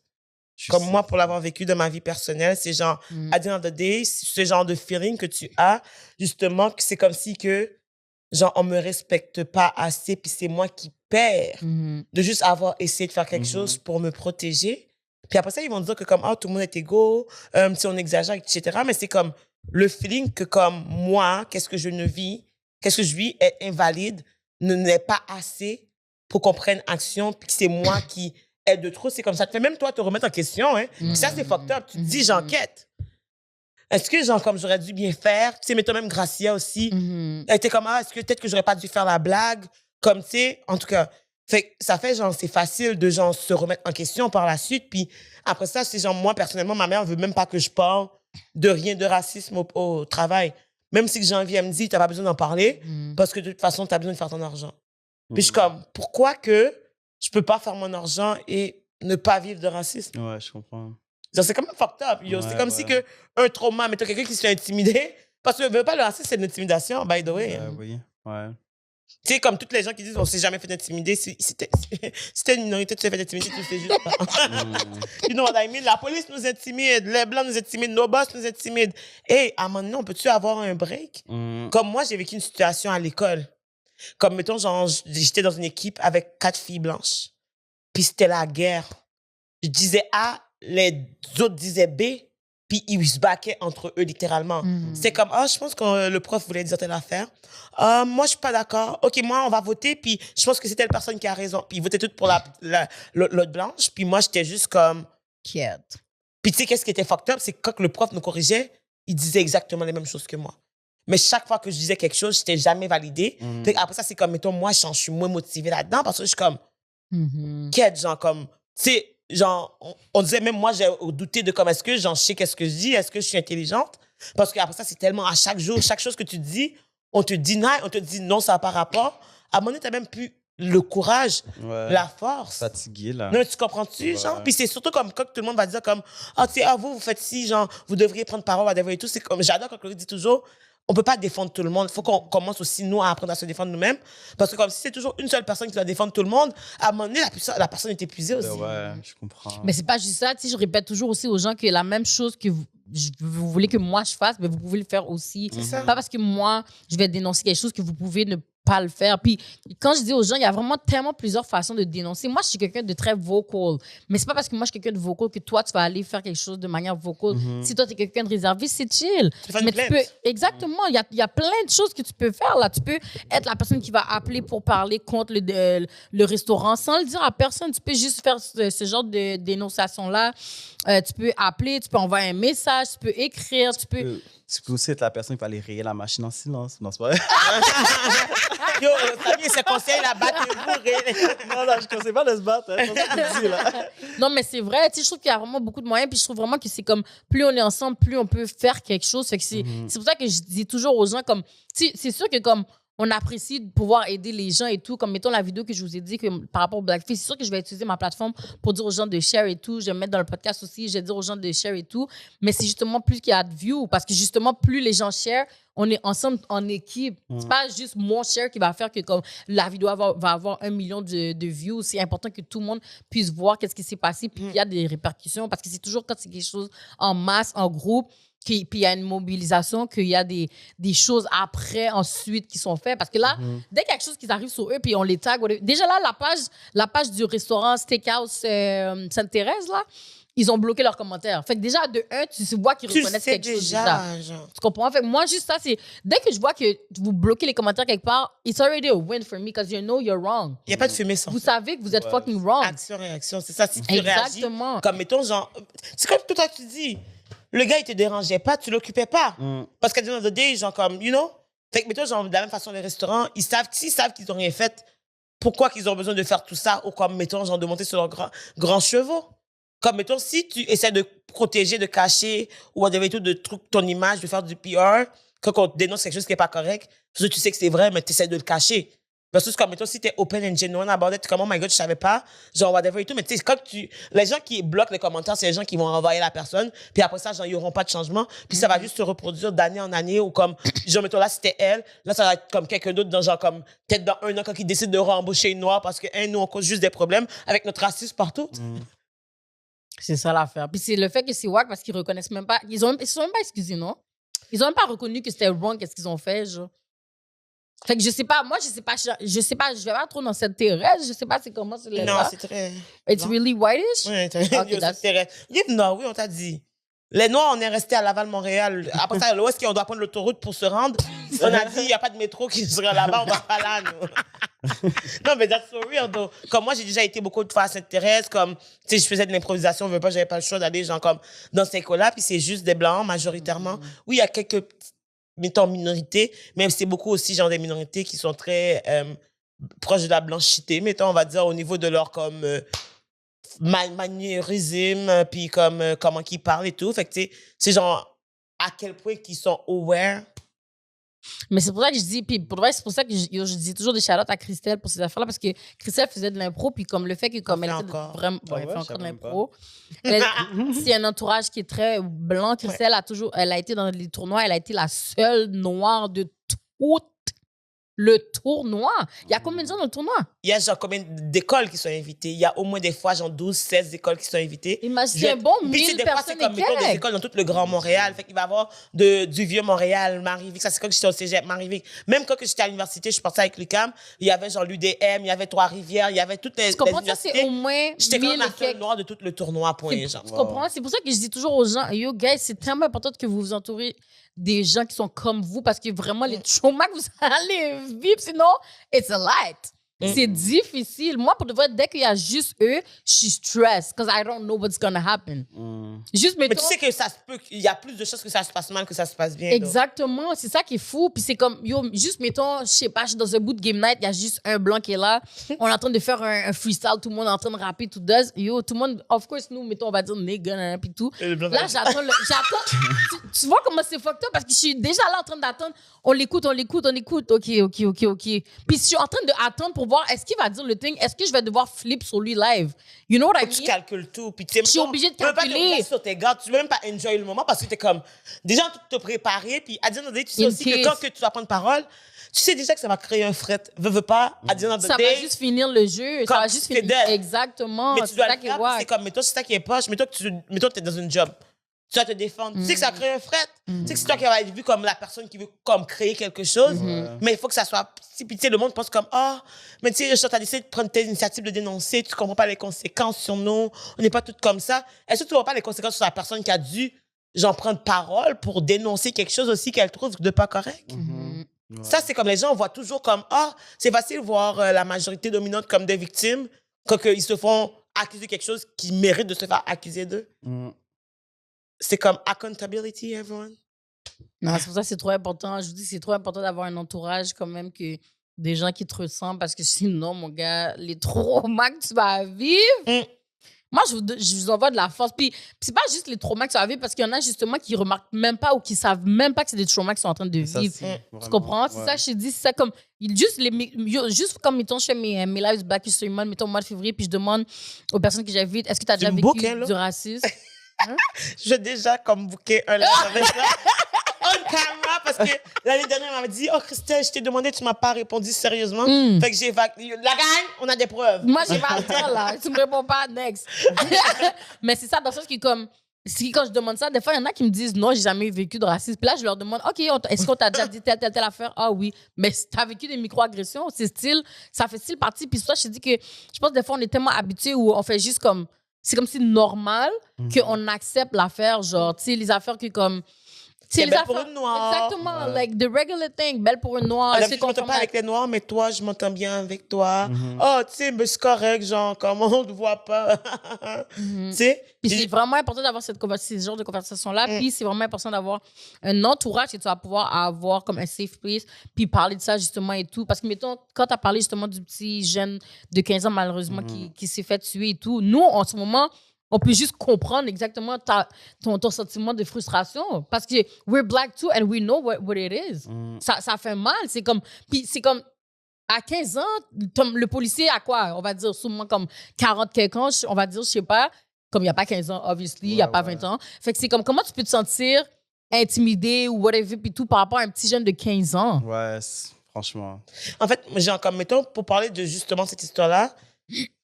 Speaker 2: Comme moi, pour l'avoir vécu dans ma vie personnelle, c'est genre, à the end of the day, ce genre de feeling que tu as, justement, que c'est comme si que, genre, on me respecte pas assez puis c'est moi qui perds de juste avoir essayé de faire quelque chose pour me protéger. Puis après ça, ils vont dire que comme, oh, tout le monde est égaux, si on exagère, etc. Mais c'est comme le feeling que comme moi, qu'est-ce que je vis est invalide, n'est pas assez pour qu'on prenne action, puis que c'est moi qui est de trop. C'est comme ça te fait même toi te remettre en question. Hein. Puis ça, c'est fucked up. Tu te dis, j'enquête. Est-ce que, genre, comme j'aurais dû bien faire? Tu sais, mettons même Gracia aussi. Elle était comme, est-ce que peut-être que j'aurais pas dû faire la blague? Comme, tu sais, en tout cas... Fait ça fait, genre, c'est facile de, genre, se remettre en question par la suite. Puis après ça, c'est genre, moi, personnellement, ma mère veut même pas que je parle de rien de racisme au travail. Même si j'ai envie, elle me dit, t'as pas besoin d'en parler parce que de toute façon, t'as besoin de faire ton argent. Puis je suis comme, pourquoi que je peux pas faire mon argent et ne pas vivre de racisme?
Speaker 3: Ouais, je comprends.
Speaker 2: Genre, c'est comme un fucked up. Yo. C'est comme si que un trauma, mettons quelqu'un qui se fait intimider, parce que veut pas le racisme, c'est une intimidation, by the way.
Speaker 3: Oui, ouais.
Speaker 2: Tu sais, comme toutes les gens qui disent on s'est jamais fait intimider, si t'es une minorité, tu t'es fait intimider, tu le sais juste pas. You know what I mean? La police nous intimide, les blancs nous intimident, nos boss nous intimident. Hey, à un moment donné, on peut-tu avoir un break? Comme moi, j'ai vécu une situation à l'école. Comme, mettons, genre, j'étais dans une équipe avec 4 filles blanches. Puis c'était la guerre. Je disais A, les autres disaient B. Puis ils se baquaient entre eux, littéralement. C'est comme, je pense que le prof voulait dire telle affaire. Moi, je suis pas d'accord. OK, moi, on va voter, puis je pense que c'est telle personne qui a raison. Puis ils votaient toutes pour l'autre blanche, puis moi, j'étais juste comme...
Speaker 1: Quiète.
Speaker 2: Puis tu sais, qu'est-ce qui était fucked up? C'est que quand le prof nous corrigeait, il disait exactement les mêmes choses que moi. Mais chaque fois que je disais quelque chose, j'étais jamais validée. Puis après ça, c'est comme, mettons, moi, je suis moins motivée là-dedans, parce que je suis comme... Quiète, genre, comme... Tu sais... Genre, on disait même, moi, j'ai douté de comme, est-ce que j'en sais qu'est-ce que je dis? Est-ce que je suis intelligente? Parce qu'après ça, c'est tellement à chaque jour, chaque chose que tu dis, on te dit non, ça n'a pas rapport. À un moment donné, tu n'as même plus le courage, la force.
Speaker 3: Fatigué, là.
Speaker 2: Non, tu comprends-tu, genre? Puis c'est surtout comme quand tout le monde va dire comme, tu sais, vous faites ci, genre, vous devriez prendre parole, whatever et tout. C'est comme, j'adore quand Chloé dit toujours, on peut pas défendre tout le monde. Il faut qu'on commence aussi, nous, à apprendre à se défendre nous-mêmes. Parce que comme si c'est toujours une seule personne qui doit défendre tout le monde, à un moment donné, la personne est épuisée aussi.
Speaker 3: Ouais, je comprends.
Speaker 1: Mais c'est pas juste ça. Tu sais, je répète toujours aussi aux gens que la même chose que vous voulez que moi je fasse, mais vous pouvez le faire aussi.
Speaker 2: C'est ça.
Speaker 1: Pas parce que moi, je vais dénoncer quelque chose que vous pouvez ne pas le faire. Puis quand je dis aux gens, il y a vraiment tellement plusieurs façons de dénoncer. Moi, je suis quelqu'un de très vocal. Mais c'est pas parce que moi, je suis quelqu'un de vocal que toi, tu vas aller faire quelque chose de manière vocal. Si toi, tu es quelqu'un de réservé, c'est chill.
Speaker 2: Mais
Speaker 1: tu peux, exactement. Il y a plein de choses que tu peux faire là. Tu peux être la personne qui va appeler pour parler contre le restaurant sans le dire à personne. Tu peux juste faire ce genre de dénonciation-là. Tu peux appeler, tu peux envoyer un message, tu peux écrire, tu peux...
Speaker 3: Tu peux aussi être la personne qui va aller rayer la machine en silence. Non, c'est pas vrai.
Speaker 2: Yo, Sammy, ce conseil là, battez-vous.
Speaker 3: Non, je ne conseille pas de se battre. Hein, c'est ce que tu dis, là.
Speaker 1: Non, mais c'est vrai. Tu sais, je trouve qu'il y a vraiment beaucoup de moyens. Puis je trouve vraiment que c'est comme, plus on est ensemble, plus on peut faire quelque chose. Fait que c'est pour ça que je dis toujours aux gens, comme, c'est sûr que comme, on apprécie de pouvoir aider les gens et tout. Comme, mettons la vidéo que je vous ai dit que, par rapport au Blackface, c'est sûr que je vais utiliser ma plateforme pour dire aux gens de share et tout. Je vais me mettre dans le podcast aussi. Je vais dire aux gens de share et tout. Mais c'est justement plus qu'il y a de views. Parce que justement, plus les gens share, on est ensemble en équipe. C'est pas juste mon share qui va faire que comme la vidéo va avoir 1 million de views. C'est important que tout le monde puisse voir qu'est-ce qui s'est passé puis qu'il y a des répercussions. Parce que c'est toujours quand c'est quelque chose en masse, en groupe, puis il y a une mobilisation, qu'il y a des choses après, ensuite, qui sont faites. Parce que là, dès qu'il y a quelque chose qui arrive sur eux, puis on les tag. Déjà là, la page du restaurant Steakhouse Sainte-Thérèse, là, ils ont bloqué leurs commentaires. Fait que déjà, de un, tu vois qu'ils reconnaissent quelque chose déjà.
Speaker 2: Genre.
Speaker 1: Tu comprends? Fait que moi, juste ça, c'est... Dès que je vois que vous bloquez les commentaires quelque part, it's already a win for me because you know you're wrong.
Speaker 2: Il n'y a pas de fumée sans
Speaker 1: Vous
Speaker 2: feu.
Speaker 1: savez que vous êtes fucking wrong.
Speaker 2: Action-réaction, c'est ça. Si tu
Speaker 1: Exactement.
Speaker 2: réagis, comme mettons, genre... C'est comme tout à tu dis. Le gars, il te dérangeait pas, tu l'occupais pas. Parce qu'à the end of the day, genre comme, you know? Fait que mettons, genre, de la même façon, les restaurants, s'ils savent qu'ils n'ont rien fait, pourquoi qu'ils ont besoin de faire tout ça? Ou comme, mettons, genre, de monter sur leurs grands chevaux? Comme, mettons, si tu essaies de protéger, de cacher, ou whatever tout, de trucs, ton image, de faire du PR, quand on te dénonce quelque chose qui n'est pas correct, parce que tu sais que c'est vrai, mais tu essaies de le cacher. Parce que, comme, mettons, si tu es open and genuine about it, comme, oh my God, je savais pas, genre, whatever et tout, mais tu sais, quand les gens qui bloquent les commentaires, c'est les gens qui vont envoyer la personne, puis après ça, genre, ils n'auront pas de changement, puis ça va juste se reproduire d'année en année, ou comme, genre, mettons, là, c'était elle, là, ça va être comme quelqu'un d'autre, dans, genre, comme, peut-être dans 1 an, quand ils décident de re-embaucher une noire, parce que, nous, on cause juste des problèmes avec notre racisme partout.
Speaker 1: C'est ça l'affaire. Puis c'est le fait que c'est wack parce qu'ils reconnaissent même pas. Ils se sont même pas excusés, non? Ils ont même pas reconnu que c'était wrong, qu'est-ce qu'ils ont fait, genre. Fait que je sais pas, moi, je sais pas, je vais pas trop dans cette Thérèse, je sais pas c'est comment c'est là.
Speaker 2: Non, c'est très...
Speaker 1: It's really whitish?
Speaker 2: Oui,
Speaker 1: Okay,
Speaker 2: c'est non, oui, on t'a dit. Les Noirs, on est resté à Laval-Montréal. Après ça, où est-ce qu'on doit prendre l'autoroute pour se rendre? On a dit, il n'y a pas de métro qui sera là-bas, on va pas là, nous. Non, mais that's so real, though. Comme moi, j'ai déjà été beaucoup de fois à Sainte-Thérèse, comme, tu sais, je faisais de l'improvisation, j'avais pas le choix d'aller, genre, comme, dans ces écoles-là, puis c'est juste des Blancs, majoritairement. Oui, il y a quelques, mettons, minorités, mais c'est beaucoup aussi, genre, des minorités qui sont très proches de la blanchité, mettons, on va dire, au niveau de leur, comme... maniérisme, puis comme comment qu'ils parlent et tout. Fait que, tu sais, c'est genre à quel point qu'ils sont aware.
Speaker 1: Mais c'est pour ça que je dis, puis pour vrai, c'est pour ça que je dis toujours des shout-outs à Christelle pour ces affaires-là, parce que Christelle faisait de l'impro, puis comme le fait que comme elle était vraiment, elle fait encore de l'impro. C'est un entourage qui est très blanc. Christelle elle a été dans les tournois, elle a été la seule noire de tout le tournoi. Il y a combien de gens dans le tournoi?
Speaker 2: Il y a genre combien d'écoles qui sont invitées? Il y a au moins des fois genre 12, 16 écoles qui sont invitées.
Speaker 1: Imagine un bon 1000 personnes
Speaker 2: et quelques. Des écoles dans tout le Grand Montréal. Fait qu'il va y avoir du Vieux-Montréal, Marie-Vic. Ça, c'est quand j'étais au cégep, Marie-Vic. Même quand j'étais à l'université, je suis partie avec l'UQAM, il y avait genre l'UDM, il y avait Trois-Rivières, il y avait toutes les universités.
Speaker 1: C'est au moins
Speaker 2: j'étais comme la seule noire de tout le tournoi, point.
Speaker 1: Genre. Tu comprends? C'est pour ça que je dis toujours aux gens, yo, guys, c'est tellement important que vous vous entourez des gens qui sont comme vous parce que vraiment, les traumas que vous allez vivre, sinon, it's a light. C'est difficile. Moi, pour de vrai, dès qu'il y a juste eux, je suis stressed because I don't know what's gonna happen. Juste,
Speaker 2: Mais
Speaker 1: mettons,
Speaker 2: tu sais que ça se peut, il y a plus de chances que ça se passe mal que ça se passe bien.
Speaker 1: exactement, c'est ça qui est fou. Puis c'est comme, yo, juste mettons, je sais pas, je suis dans un bout de game night, il y a juste un blanc qui est là. On est en train de faire un freestyle, tout le monde est en train de rapper, tout does. Yo, tout le monde, of course, nous, mettons, on va dire nigga, puis tout. Là, j'attends. Tu vois comment c'est fucked up parce que je suis déjà là en train d'attendre. On l'écoute. OK. Puis je suis en train d'attendre pour voir est-ce qu'il va dire le thing, est-ce que je vais devoir flip sur lui live. You know what I mean?
Speaker 2: Tu calcules tout. Puis
Speaker 1: je suis obligée de calculer.
Speaker 2: Tu peux pas te sur tes gars, tu veux même pas enjoy le moment parce que t'es comme déjà tout te préparer. Puis à dire tu sais aussi que quand que tu vas prendre parole, tu sais déjà que ça va créer un fret. Veux pas, à dire
Speaker 1: ça va juste finir le jeu. Ça va juste finir. Exactement.
Speaker 2: Mais tu dois le faire. C'est comme, mettons, c'est ça qui est poche. Mettons que t'es dans une job. Tu vas te défendre. Tu sais que ça crée un fret. Tu sais que c'est toi qui vas être vu comme la personne qui veut comme créer quelque chose. Mais il faut que ça soit... Puis tu sais, le monde pense comme, mais tu sais, tu as décidé de prendre tes initiatives de dénoncer, tu comprends pas les conséquences sur nous, on n'est pas toutes comme ça. Est-ce que tu vois pas les conséquences sur la personne qui a dû, genre, prendre parole pour dénoncer quelque chose aussi qu'elle trouve de pas correct? Ça, c'est comme les gens, on voit toujours comme, c'est facile de voir la majorité dominante comme des victimes quand ils se font accuser de quelque chose qui mérite de se faire accuser d'eux. C'est comme accountability, everyone.
Speaker 1: Non, c'est pour ça que c'est trop important. Je vous dis, c'est trop important d'avoir un entourage quand même, que des gens qui te ressemblent, parce que sinon, mon gars, les traumas que tu vas vivre... Moi, je vous envoie de la force. Puis c'est pas juste les traumas que tu vas vivre, parce qu'il y en a justement qui remarquent même pas ou qui savent même pas que c'est des traumas qu'ils sont en train de vivre. Tu comprends? C'est ça que je te dis. C'est ça comme... Juste comme, mettons, je fais mes lives Black History Month, mettons, au mois de février, puis je demande aux personnes que j'invite, est-ce que tu as déjà vécu du racisme?
Speaker 2: J'ai déjà comme booké un live avec ça on camera parce que l'année dernière, elle m'avait dit, Christelle, je t'ai demandé, tu m'as pas répondu sérieusement. Fait que j'ai la gang, on a des preuves.
Speaker 1: Moi, j'ai pas le temps, là. Tu me réponds pas, next. Mais c'est ça, dans le sens qui, comme, quand je demande ça, des fois, il y en a qui me disent, non, j'ai jamais vécu de racisme. Puis là, je leur demande, OK, est-ce qu'on t'a déjà dit telle affaire? Ah oui. Mais t'as vécu des microagressions, ça fait style partie. Puis ça, je te dis que, je pense, des fois, on est tellement habitués où on fait juste comme, c'est comme si normal qu'on accepte l'affaire, genre, tu sais, les affaires que comme...
Speaker 2: C'est belle pour une noire.
Speaker 1: Exactement, like the regular thing, belle pour une noire.
Speaker 2: Je m'entends pas avec les noirs, mais toi, je m'entends bien avec toi. Tu sais, mais c'est correct, genre, comme on te voit pas. Tu sais?
Speaker 1: Puis c'est vraiment important d'avoir ce genre de conversation-là. Puis c'est vraiment important d'avoir un entourage que tu vas pouvoir avoir comme un safe place, puis parler de ça justement et tout. Parce que, mettons, quand tu as parlé justement du petit jeune de 15 ans, malheureusement, qui s'est fait tuer et tout, nous, en ce moment, on peut juste comprendre exactement ton sentiment de frustration. Parce que we're black too and we know what it is. Ça fait mal. Puis c'est comme, à 15 ans, le policier a quoi? On va dire sûrement comme 40 quelques ans, on va dire, je sais pas. Comme il n'y a pas 15 ans, obviously, il n'y a pas 20 ans. Fait que c'est comme, comment tu peux te sentir intimidé ou whatever, puis tout par rapport à un petit jeune de 15 ans?
Speaker 3: Ouais, franchement.
Speaker 2: En fait, genre, comme, mettons, pour parler de justement cette histoire-là,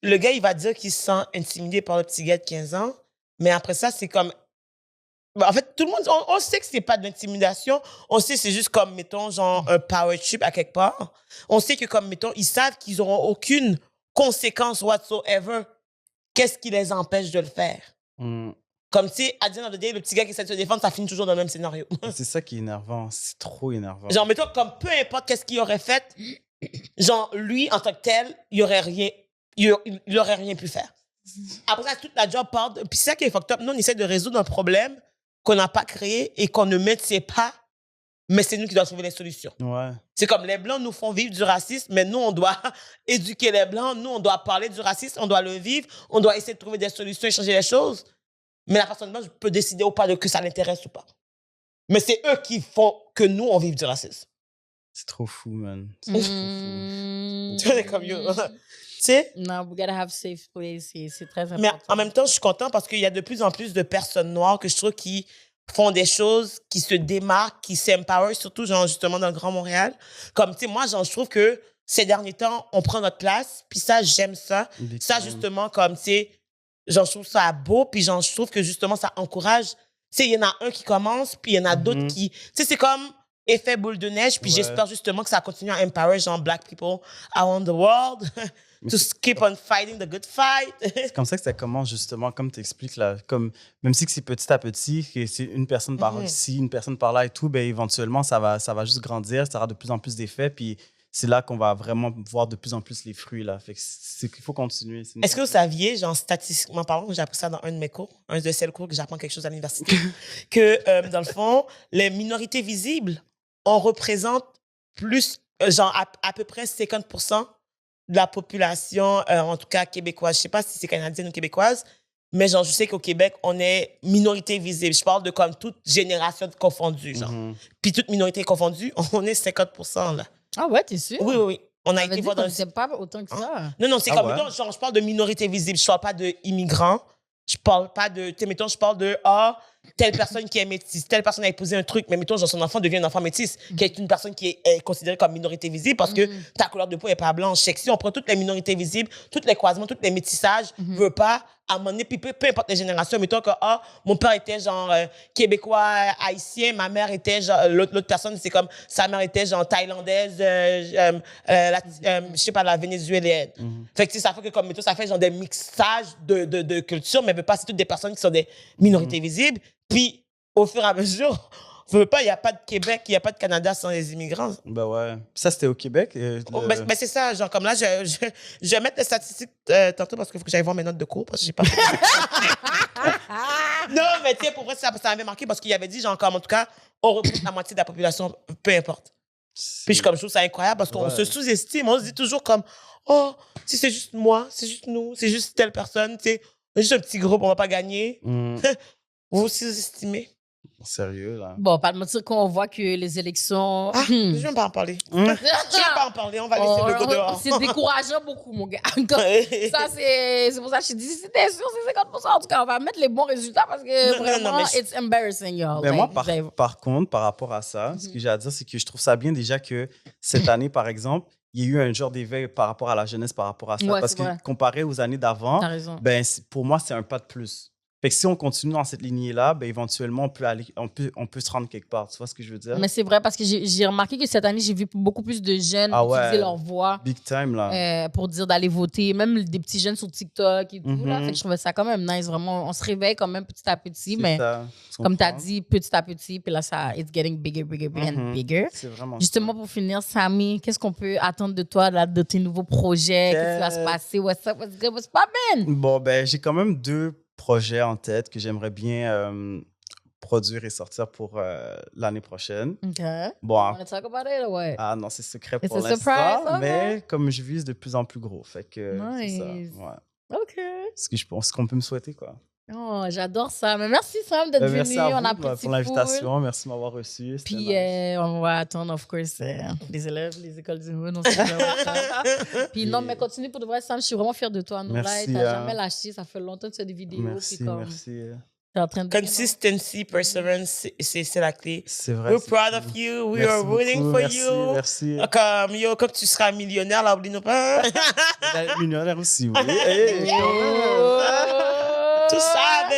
Speaker 2: le gars, il va dire qu'il se sent intimidé par le petit gars de 15 ans, mais après ça, c'est comme... En fait, tout le monde, on sait que c'est pas de l'intimidation, on sait que c'est juste comme, mettons, genre un power trip à quelque part. On sait que comme, mettons, ils savent qu'ils n'auront aucune conséquence whatsoever. Qu'est-ce qui les empêche de le faire? Comme, tu sais, à the end of the day, le petit gars qui essaie de se défendre, ça finit toujours dans le même scénario.
Speaker 3: C'est ça qui est énervant, c'est trop énervant.
Speaker 2: Genre, mettons, comme peu importe qu'est-ce qu'il aurait fait, genre, lui, en tant que tel, il aurait rien pu faire. Après ça, toute la job part. Puis c'est ça qui est fucked up. Nous, on essaie de résoudre un problème qu'on n'a pas créé et qu'on ne maîtrise pas, mais c'est nous qui devons trouver les solutions.
Speaker 3: Ouais.
Speaker 2: C'est comme les Blancs nous font vivre du racisme, mais nous, on doit éduquer les Blancs, nous, on doit parler du racisme, on doit le vivre, on doit essayer de trouver des solutions et changer les choses. Mais la personne blanche peut décider ou pas de que ça l'intéresse ou pas. Mais c'est eux qui font que nous, on vive du racisme.
Speaker 3: C'est trop fou, man. C'est trop fou.
Speaker 2: Tu vois, comme yo. Tu sais?
Speaker 1: Non, we gotta have safe place. C'est très important.
Speaker 2: Mais en même temps, je suis content parce qu'il y a de plus en plus de personnes noires que je trouve qui font des choses, qui se démarquent, qui s'empower, surtout genre, justement dans le Grand Montréal. Comme, tu sais, moi, genre, je trouve que ces derniers temps, on prend notre place, puis ça, j'aime ça. Ça, justement, comme, tu sais, genre, je trouve ça beau, puis genre, je trouve que, justement, ça encourage. Tu sais, il y en a un qui commence, puis il y en a d'autres qui... Tu sais, c'est comme effet boule de neige, puis j'espère justement que ça continue à empower, genre, Black people around the world. To keep on fighting the good fight.
Speaker 3: C'est comme ça que ça commence, justement, comme tu expliques, là. Comme, même si c'est petit à petit, que c'est une personne par ici, une personne par là et tout, ben, éventuellement, ça va juste grandir, ça aura de plus en plus d'effets. Puis c'est là qu'on va vraiment voir de plus en plus les fruits. Là. Fait que c'est qu'il faut continuer.
Speaker 2: Est-ce que vous saviez, genre statistiquement parlant, j'ai appris ça dans un de mes cours, un de ces cours que j'apprends quelque chose à l'université, que dans le fond, les minorités visibles, on représente plus, genre à peu près 50% de la population, en tout cas québécoise. Je sais pas si c'est canadienne ou québécoise, mais genre je sais qu'au Québec, on est minorité visible. Je parle de comme toute génération confondue, genre. Puis toute minorité confondue, on est 50% là.
Speaker 1: Ah ouais, t'es sûr?
Speaker 2: Oui, oui, oui. On a
Speaker 1: Ça veut
Speaker 2: été
Speaker 1: dire
Speaker 2: voir dans
Speaker 1: qu'on
Speaker 2: le...
Speaker 1: sait pas autant que ça.
Speaker 2: Non, non, c'est
Speaker 3: Ah
Speaker 2: comme,
Speaker 3: ouais?
Speaker 2: mettons, genre, je parle de minorité visible, je parle pas d'immigrants, je parle pas de, tu sais, mettons, je parle de, telle personne qui est métisse, telle personne a épousé un truc, mais mettons, genre, son enfant devient un enfant métisse, qui est une personne qui est considérée comme minorité visible parce que ta couleur de peau est pas blanche. C'est que si on prend toutes les minorités visibles, tous les croisements, tous les métissages, veut pas, à un moment donné, puis peu importe les générations, mettons que, mon père était genre québécois, haïtien, ma mère était genre, l'autre personne, c'est comme, sa mère était genre thaïlandaise, je sais pas, la vénézuélienne. Fait que, tu sais, ça fait que, comme, mettons, ça fait genre des mixages de cultures, mais veut pas, c'est toutes des personnes qui sont des minorités visibles. Puis, au fur et à mesure, veut pas, il n'y a pas de Québec, il n'y a pas de Canada sans les immigrants.
Speaker 3: Ben ouais. Ça, c'était au Québec.
Speaker 2: Ben, c'est ça, genre, comme là, je vais mettre les statistiques tantôt parce qu'il faut que j'aille voir mes notes de cours parce que j'ai pas. Non, mais tu sais, pour vrai, ça m'avait marqué parce qu'il avait dit, genre, comme en tout cas, on représente la moitié de la population, peu importe. Puis je trouve ça incroyable parce qu'on se sous-estime. On se dit toujours comme, si c'est juste moi, c'est juste nous, c'est juste telle personne, tu sais, on est juste un petit groupe, on va pas gagner. Vous aussi vous estimez.
Speaker 3: Sérieux, là.
Speaker 1: Bon, pas de mentir qu'on voit que les élections...
Speaker 2: Je ne vais pas en parler. Je ne vais pas en parler, on va laisser le go dehors.
Speaker 1: C'est décourageant beaucoup, mon gars. Ça, c'est pour ça que je te dis, si t'es sûr, c'est 50%. En tout cas, on va mettre les bons résultats parce que vraiment, it's embarrassing, y'all.
Speaker 3: Mais moi, par contre, par rapport à ça, ce que j'ai à dire, c'est que je trouve ça bien déjà que cette année, par exemple, il y a eu un genre d'éveil par rapport à la jeunesse, par rapport à ça.
Speaker 1: Ouais,
Speaker 3: parce que comparé aux années d'avant, ben, pour moi, c'est un pas de plus. Fait que si on continue dans cette lignée-là, ben éventuellement, on peut se rendre quelque part. Tu vois ce que je veux dire?
Speaker 1: Mais c'est vrai parce que j'ai remarqué que cette année, j'ai vu beaucoup plus de jeunes utiliser leur voix.
Speaker 3: Big time, là.
Speaker 1: Pour dire d'aller voter. Même des petits jeunes sur TikTok et tout. Là. Fait que je trouvais ça quand même nice. Vraiment, on se réveille quand même petit à petit. Mais comme tu as dit, petit à petit. Puis là, ça, it's getting bigger and bigger.
Speaker 3: C'est vraiment
Speaker 1: Justement, pour finir, Samy, qu'est-ce qu'on peut attendre de toi, là, de tes nouveaux projets? Qu'est-ce qui va se passer? What's up? What's good? What's poppin'?
Speaker 3: Bon, ben, j'ai quand même 2 projets en tête que j'aimerais bien produire et sortir pour l'année prochaine.
Speaker 1: OK.
Speaker 3: Bon,
Speaker 1: You wanna talk about it or what?
Speaker 3: Ah non, c'est secret
Speaker 1: It's
Speaker 3: pour
Speaker 1: a surprise,
Speaker 3: l'instant,
Speaker 1: okay.
Speaker 3: mais comme je vise de plus en plus gros, fait que
Speaker 1: Nice.
Speaker 3: c'est ça. Ouais.
Speaker 1: OK.
Speaker 3: Ce qu'on peut me souhaiter, quoi.
Speaker 1: Oh, j'adore ça. Mais merci, Sam, d'être venu.
Speaker 3: Merci à vous
Speaker 1: on apprécie
Speaker 3: pour l'invitation. Merci de m'avoir reçu.
Speaker 1: Puis,
Speaker 3: nice.
Speaker 1: on va attendre, of course, les élèves, les écoles du Hood. On sait Puis, non, mais continue pour de vrai, Sam. Je suis vraiment fière de toi.
Speaker 3: Merci.
Speaker 1: T'as jamais lâché. Ça fait longtemps que tu fais des vidéos.
Speaker 3: Merci,
Speaker 1: puis comme,
Speaker 3: merci.
Speaker 1: T'es en train de...
Speaker 2: Consistency, perseverance, c'est la clé.
Speaker 3: C'est vrai.
Speaker 2: We're proud of you. We are rooting for you.
Speaker 3: Merci.
Speaker 2: Comme, quand tu seras millionnaire, là, oublie-nous pas.
Speaker 3: Millionnaire aussi, oui.
Speaker 2: Tout ça,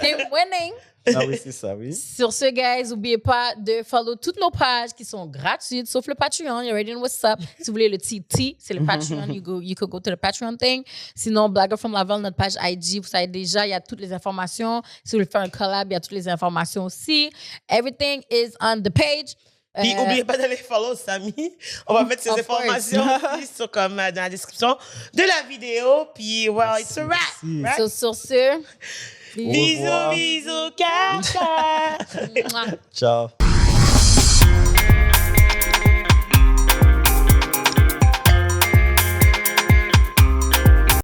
Speaker 1: T'es winning.
Speaker 3: Ah oui, c'est ça, oui.
Speaker 1: Sur ce, guys, n'oubliez pas de follow toutes nos pages qui sont gratuites, sauf le Patreon. You already know what's up. Si vous voulez le TT, c'est le Patreon. You could go to the Patreon thing. Sinon, Black Girl from Laval, notre page IG, vous savez déjà, il y a toutes les informations. Si vous voulez faire un collab, il y a toutes les informations aussi. Everything is on the page.
Speaker 2: Puis, n'oubliez pas d'aller follow Samy. On va mettre ces informations aussi dans la description de la vidéo. Puis, well, it's a wrap. Right?
Speaker 1: So, sur ce,
Speaker 2: bisous, bisous, caca.
Speaker 3: Ciao.